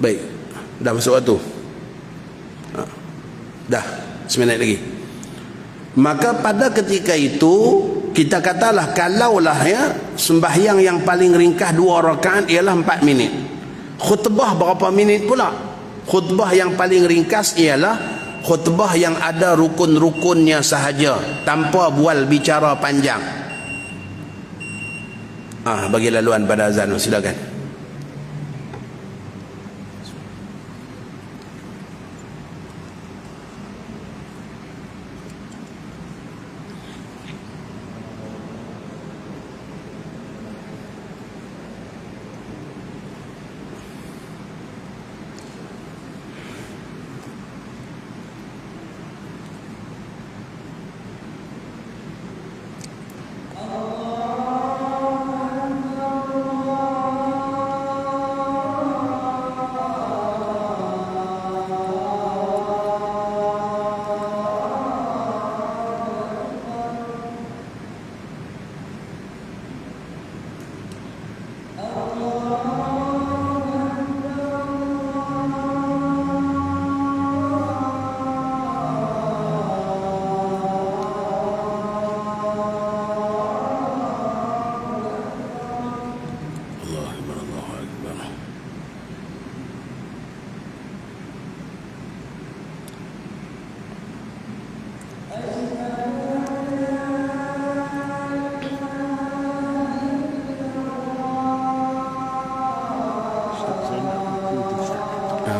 Baik, dah masuk waktu dah 9 minit lagi. Maka pada ketika itu kita katalah kalaulah ya sembahyang yang paling ringkas 2 rakaat ialah 4 minit. Khutbah berapa minit pula? Khutbah yang paling ringkas ialah khutbah yang ada rukun-rukunnya sahaja, tanpa bual bicara panjang. Bagi laluan pada azan, silakan.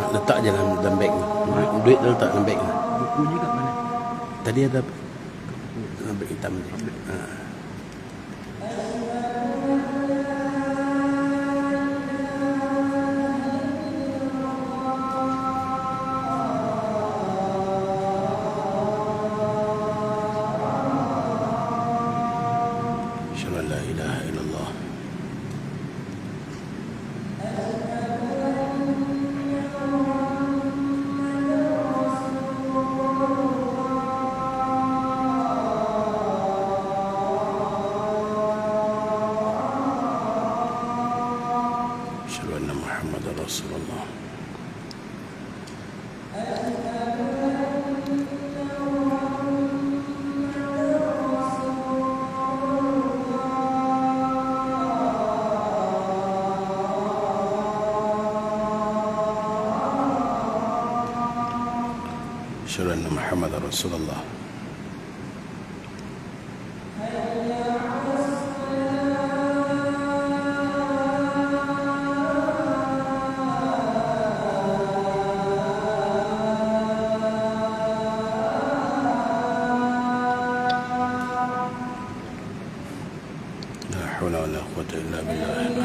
Letak je dalam beg ni. Duit tu letak dalam beg ni. Bukunya kat mana? Tadi ada dalam beg hitam ni. Asyhadu an la ilaha illallah. Rasulullah. Asyhadu anna Muhammadar Rasulullah. حول ولا قوة إلا بالله.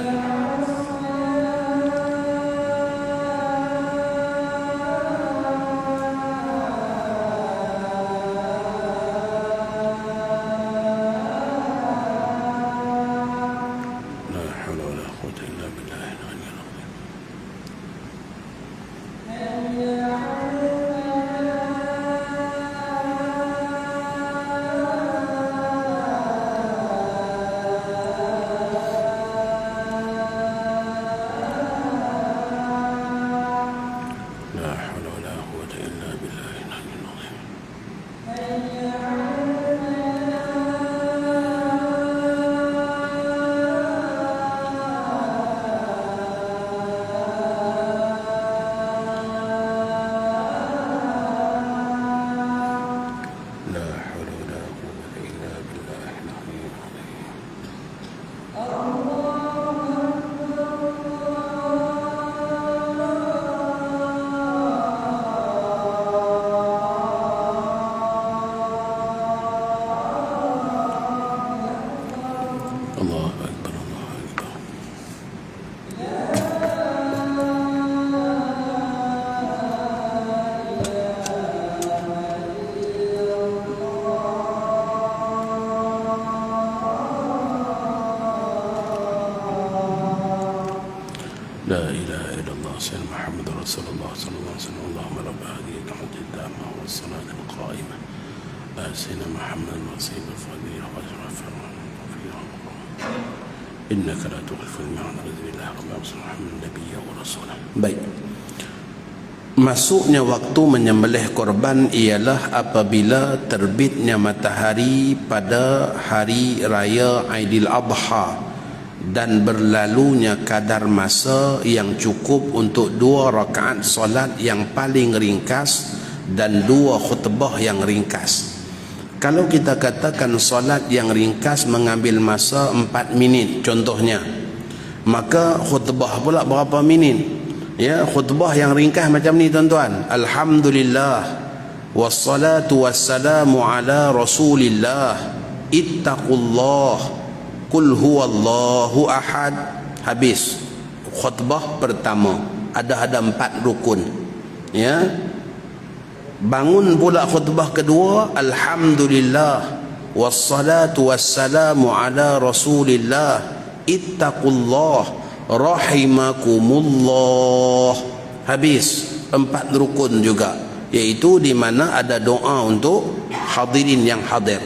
لا إله إلا الله سيدنا محمد رسول الله صلى الله عليه وسلم. اللهم رب هذه الدعوة التامة والصلاة القائمة سيدنا محمد وسيد الفضيل وأشرف إنك لا تخلف الميعاد بإذن الله رب العالمين محمد نبيا ورسولا. Baik. Masuknya waktu menyembelih korban ialah apabila terbitnya matahari pada hari raya Aidil Adha dan berlalunya kadar masa yang cukup untuk 2 rakaat solat yang paling ringkas dan 2 khutbah yang ringkas. Kalau kita katakan solat yang ringkas mengambil masa 4 minit contohnya, maka khutbah pula berapa minit? Ya, khutbah yang ringkas macam ni tuan-tuan. Alhamdulillah wassalatu wassalamu ala Rasulillah ittaqullah qul huwallahu ahad. Habis khutbah pertama. Ada 4 rukun. Ya. Bangun pula khutbah kedua, alhamdulillah wassalatu wassalamu ala Rasulillah ittaqullah rahimakumullah. Habis 4 rukun juga, iaitu di mana ada doa untuk hadirin yang hadir.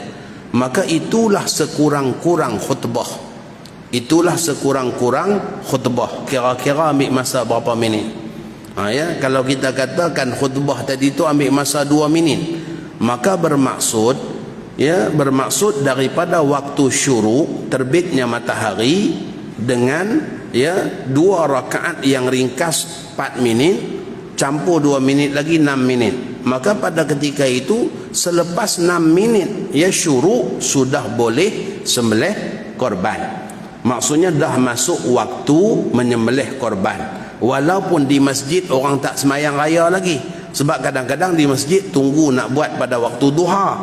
Maka itulah sekurang-kurang khutbah. Itulah sekurang-kurang khutbah. Kira-kira ambil masa berapa minit? Ya, kalau kita katakan khutbah tadi itu ambil masa 2 minit, maka bermaksud daripada waktu syuruk terbitnya matahari dengan 2 rakaat yang ringkas 4 minit campur 2 minit lagi 6 minit, maka pada ketika itu selepas 6 minit syuruk sudah boleh sembelih korban. Maksudnya dah masuk waktu menyembelih korban. Walaupun di masjid orang tak semayang raya lagi, sebab kadang-kadang di masjid tunggu nak buat pada waktu duha,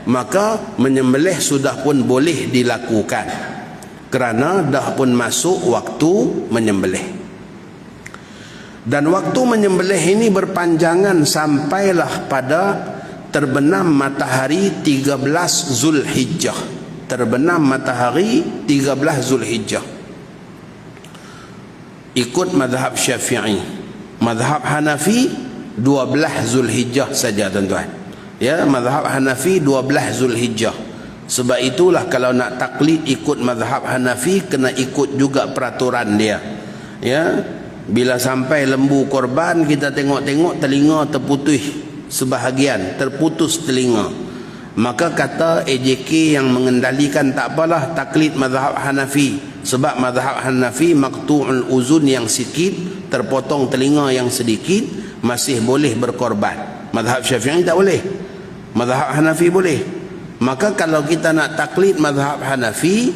maka menyembelih sudah pun boleh dilakukan kerana dah pun masuk waktu menyembelih. Dan waktu menyembelih ini berpanjangan sampailah pada terbenam matahari 13 Zulhijjah. Terbenam matahari 13 Zulhijjah. Ikut mazhab Syafi'i. Mazhab Hanafi 12 Zulhijjah saja tuan-tuan. Ya, mazhab Hanafi 12 Zulhijjah. Sebab itulah kalau nak taklid ikut mazhab Hanafi, kena ikut juga peraturan dia. Ya, bila sampai lembu korban, kita tengok-tengok telinga terputus sebahagian, terputus telinga, maka kata AJK yang mengendalikan, tak apalah taklid mazhab Hanafi, sebab mazhab Hanafi maqtu'ul uzun yang sikit, terpotong telinga yang sedikit, masih boleh berkorban. Mazhab Syafi'i tak boleh, mazhab Hanafi boleh. Maka kalau kita nak taklid mazhab Hanafi,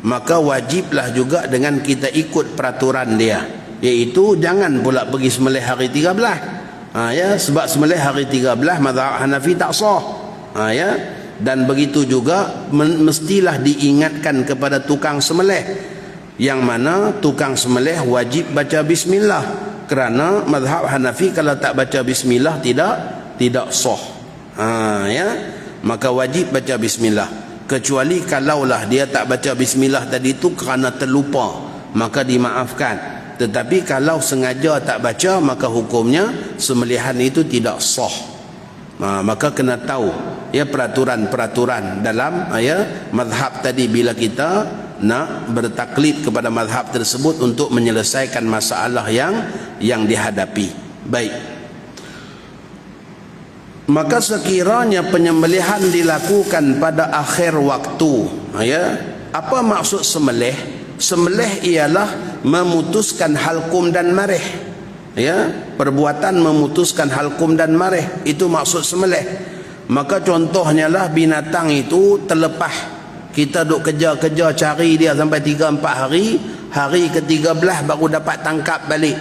maka wajiblah juga dengan kita ikut peraturan dia, iaitu jangan pula pergi sembelih hari 13. Ya, sebab sembelih hari 13 mazhab Hanafi tak sah. Ya, dan begitu juga mestilah diingatkan kepada tukang sembelih, yang mana tukang sembelih wajib baca bismillah, kerana mazhab Hanafi kalau tak baca bismillah tidak sah. Ya, maka wajib baca bismillah, kecuali kalaulah dia tak baca bismillah tadi itu kerana terlupa, maka dimaafkan. Tetapi kalau sengaja tak baca, maka hukumnya sembelihan itu tidak sah. Maka kena tahu peraturan-peraturan dalam mazhab tadi bila kita nak bertaklid kepada mazhab tersebut untuk menyelesaikan masalah yang dihadapi. Baik. Maka sekiranya penyembelihan dilakukan pada akhir waktu, apa maksud sembelih? Sembelih ialah memutuskan halkum dan marih. Perbuatan memutuskan halkum dan marih, itu maksud sembelih. Maka contohnya lah binatang itu terlepas, kita duk kejar-kejar cari dia sampai 3-4 hari, hari ke-13 baru dapat tangkap balik.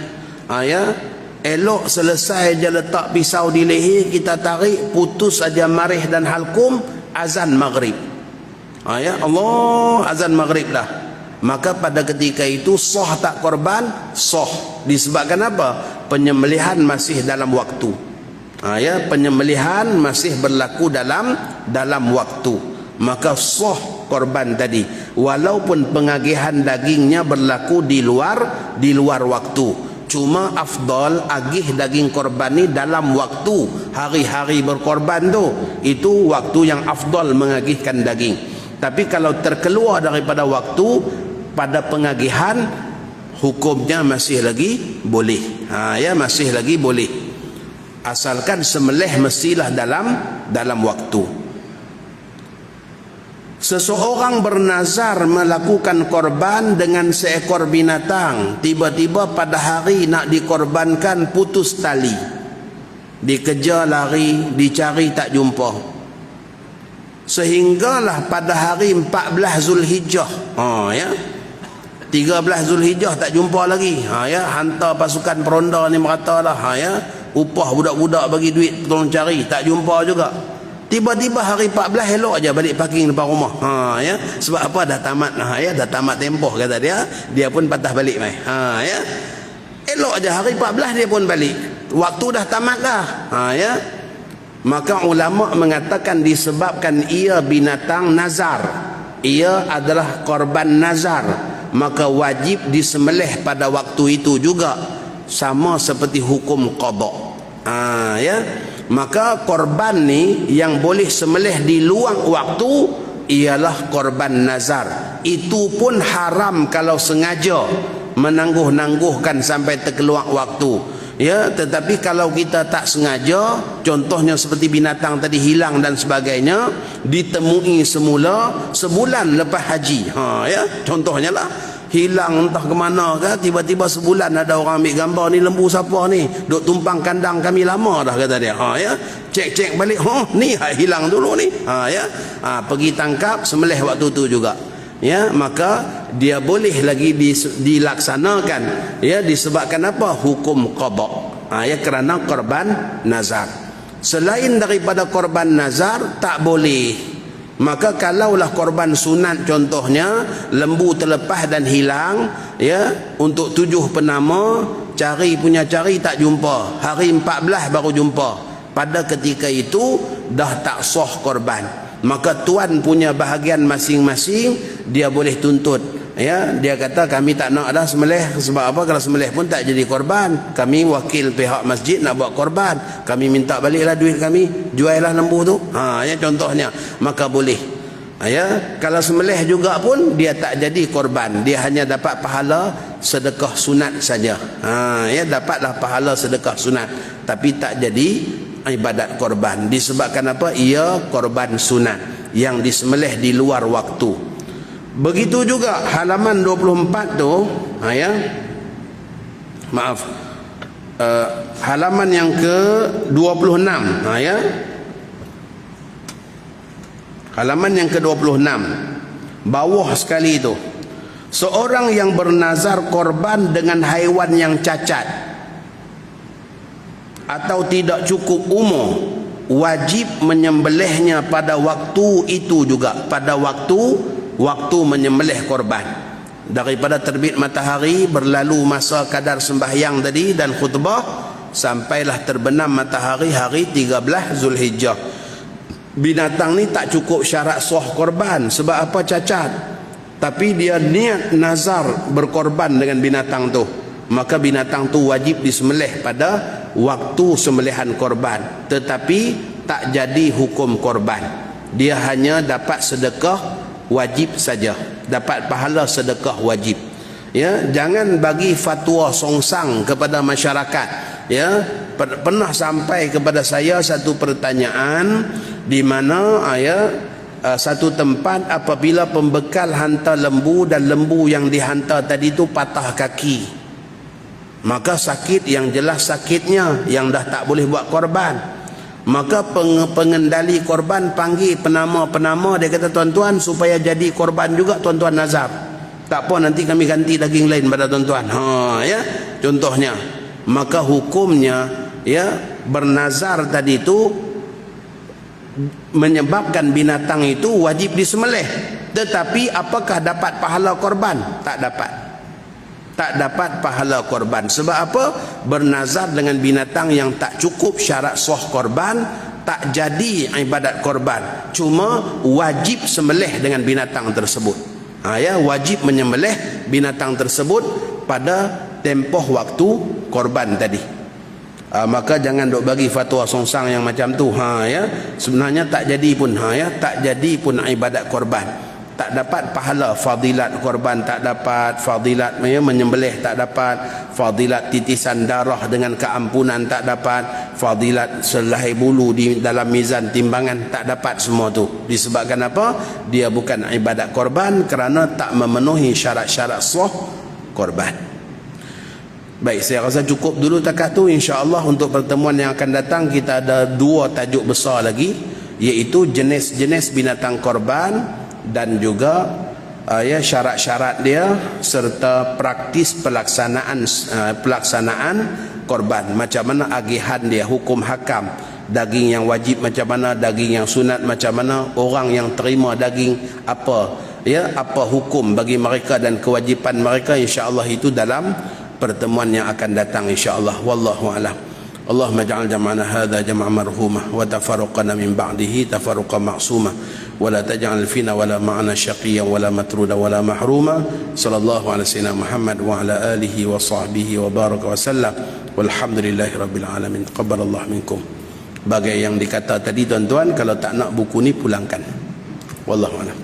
Elok selesai je letak pisau di leher, kita tarik, putus aja marih dan halkum, azan maghrib. Allah, azan maghrib lah. Maka pada ketika itu sah tak korban? Sah. Disebabkan apa? Penyembelihan masih dalam waktu. Penyembelihan masih berlaku dalam waktu. Maka sah korban tadi, walaupun pengagihan dagingnya berlaku di luar waktu. Cuma afdal agih daging korban ni dalam waktu hari-hari berkorban tu, itu waktu yang afdal mengagihkan daging. Tapi kalau terkeluar daripada waktu pada pengagihan, hukumnya masih lagi boleh. Ya, masih lagi boleh. Asalkan sembelih mestilah dalam waktu. Seseorang bernazar melakukan korban dengan seekor binatang. Tiba-tiba pada hari nak dikorbankan putus tali. Dikejar lari, dicari tak jumpa. Sehinggalah pada hari 14 Zulhijjah. Ya. 13 Zulhijjah tak jumpa lagi. Ya, hantar pasukan peronda ni meratalah. Ya. Upah budak-budak bagi duit tolong cari, tak jumpa juga. Tiba-tiba hari 14 elok aja balik parking depan rumah. Ya. Sebab apa? Dah tamat. Ya, dah tamat tempoh kata dia. Dia pun patah balik mai. Ya. Elok aja hari 14 dia pun balik. Waktu dah tamat dah. Ya. Maka ulama mengatakan disebabkan ia binatang nazar. Ia adalah korban nazar. Maka wajib disembelih pada waktu itu juga. Sama seperti hukum qada. Ya. Maka korban ni yang boleh sembelih di luar waktu ialah korban nazar. Itu pun haram kalau sengaja menangguh-nangguhkan sampai terkeluar waktu. Ya, tetapi kalau kita tak sengaja, contohnya seperti binatang tadi hilang dan sebagainya, ditemui semula sebulan lepas haji. Ya, contohnya lah. Hilang entah ke mana ke, tiba-tiba sebulan ada orang ambil gambar ni, lembu siapa ni, duk tumpang kandang kami lama dah kata dia. Ya, cek balik, ni hilang dulu ni. Ya, pergi tangkap, sembelih waktu tu juga. Ya, maka dia boleh lagi dilaksanakan. Ya, disebabkan apa? Hukum qada. Ya, kerana korban nazar. Selain daripada korban nazar tak boleh. Maka kalaulah korban sunat contohnya lembu terlepas dan hilang, ya, untuk 7 penama cari tak jumpa, hari 14 baru jumpa, pada ketika itu dah tak sah korban. Maka tuan punya bahagian masing-masing dia boleh tuntut. Ya, dia kata kami tak nak dah sembelih. Sebab apa? Kalau sembelih pun tak jadi korban. Kami wakil pihak masjid nak buat korban. Kami minta baliklah duit kami, juallah lembu tu. Ya, contohnya. Maka boleh. Ya, kalau sembelih juga pun dia tak jadi korban. Dia hanya dapat pahala sedekah sunat saja. Ya, dapatlah pahala sedekah sunat, tapi tak jadi ibadat korban. Disebabkan apa? Ia korban sunat yang disembelih di luar waktu. Begitu juga halaman 24 tu, ya. Maaf. Halaman yang ke-26, ya. Halaman yang ke-26. Bawah sekali itu. Seorang yang bernazar korban dengan haiwan yang cacat atau tidak cukup umur, wajib menyembelihnya pada waktu itu juga, pada waktu menyembelih korban. Daripada terbit matahari berlalu masa kadar sembahyang tadi dan khutbah, sampailah terbenam matahari hari 13 Zulhijjah. Binatang ni tak cukup syarat sah korban. Sebab apa? Cacat. Tapi dia niat nazar berkorban dengan binatang tu, maka binatang tu wajib disembelih pada waktu sembelihan korban. Tetapi tak jadi hukum korban. Dia hanya dapat sedekah wajib saja, dapat pahala sedekah wajib. Ya, jangan bagi fatwa songsang kepada masyarakat. Ya, pernah sampai kepada saya satu pertanyaan di mana satu tempat apabila pembekal hantar lembu dan lembu yang dihantar tadi tu patah kaki, maka sakit, yang jelas sakitnya yang dah tak boleh buat korban. Maka pengendali korban panggil penama-penama, dia kata, tuan-tuan, supaya jadi korban juga tuan-tuan nazar. Tak apa, nanti kami ganti daging lain pada tuan-tuan. Ya, contohnya. Maka hukumnya, ya, bernazar tadi itu menyebabkan binatang itu wajib disembelih. Tetapi apakah dapat pahala korban? Tak dapat. Tak dapat pahala korban. Sebab apa? Bernazar dengan binatang yang tak cukup syarat sah korban, tak jadi ibadat korban. Cuma wajib sembelih dengan binatang tersebut. Ya, wajib menyembelih binatang tersebut pada tempoh waktu korban tadi. Maka jangan dok bagi fatwa songsang yang macam tu. Ya, sebenarnya tak jadi pun. Ya, tak jadi pun ibadat korban. tak dapat pahala fadilat korban, tak dapat fadilat menyembelih, tak dapat fadilat titisan darah dengan keampunan, tak dapat fadilat selahai bulu di dalam mizan timbangan, tak dapat semua tu. Disebabkan apa? Dia bukan ibadat korban kerana tak memenuhi syarat-syarat sah korban. Baik, saya rasa cukup dulu takat tu. InsyaAllah untuk pertemuan yang akan datang kita ada 2 tajuk besar lagi, iaitu jenis-jenis binatang korban dan juga syarat-syarat dia serta praktis pelaksanaan korban. Macam mana agihan dia, hukum hakam, daging yang wajib macam mana, daging yang sunat macam mana, orang yang terima daging apa hukum bagi mereka dan kewajipan mereka. InsyaAllah itu dalam pertemuan yang akan datang insyaAllah. Wallahu a'lam. Allahumma ja'al jam'ana hadha jam'a marhumah wa tafarruqana min ba'dihi tafarruqa ma'sumah wa la taj'al fina wa la ma'ana syaqiyyan wa la matruda wa la mahruma. Sallallahu ala sayyidina Muhammad wa ala alihi wa sahbihi wa baraka wa sallam. Walhamdulillahi rabbil alamin. Qabbalallahu minkum. Bagai yang dikata tadi tuan-tuan, kalau tak nak buku ni pulangkan. Wallahu a'lam.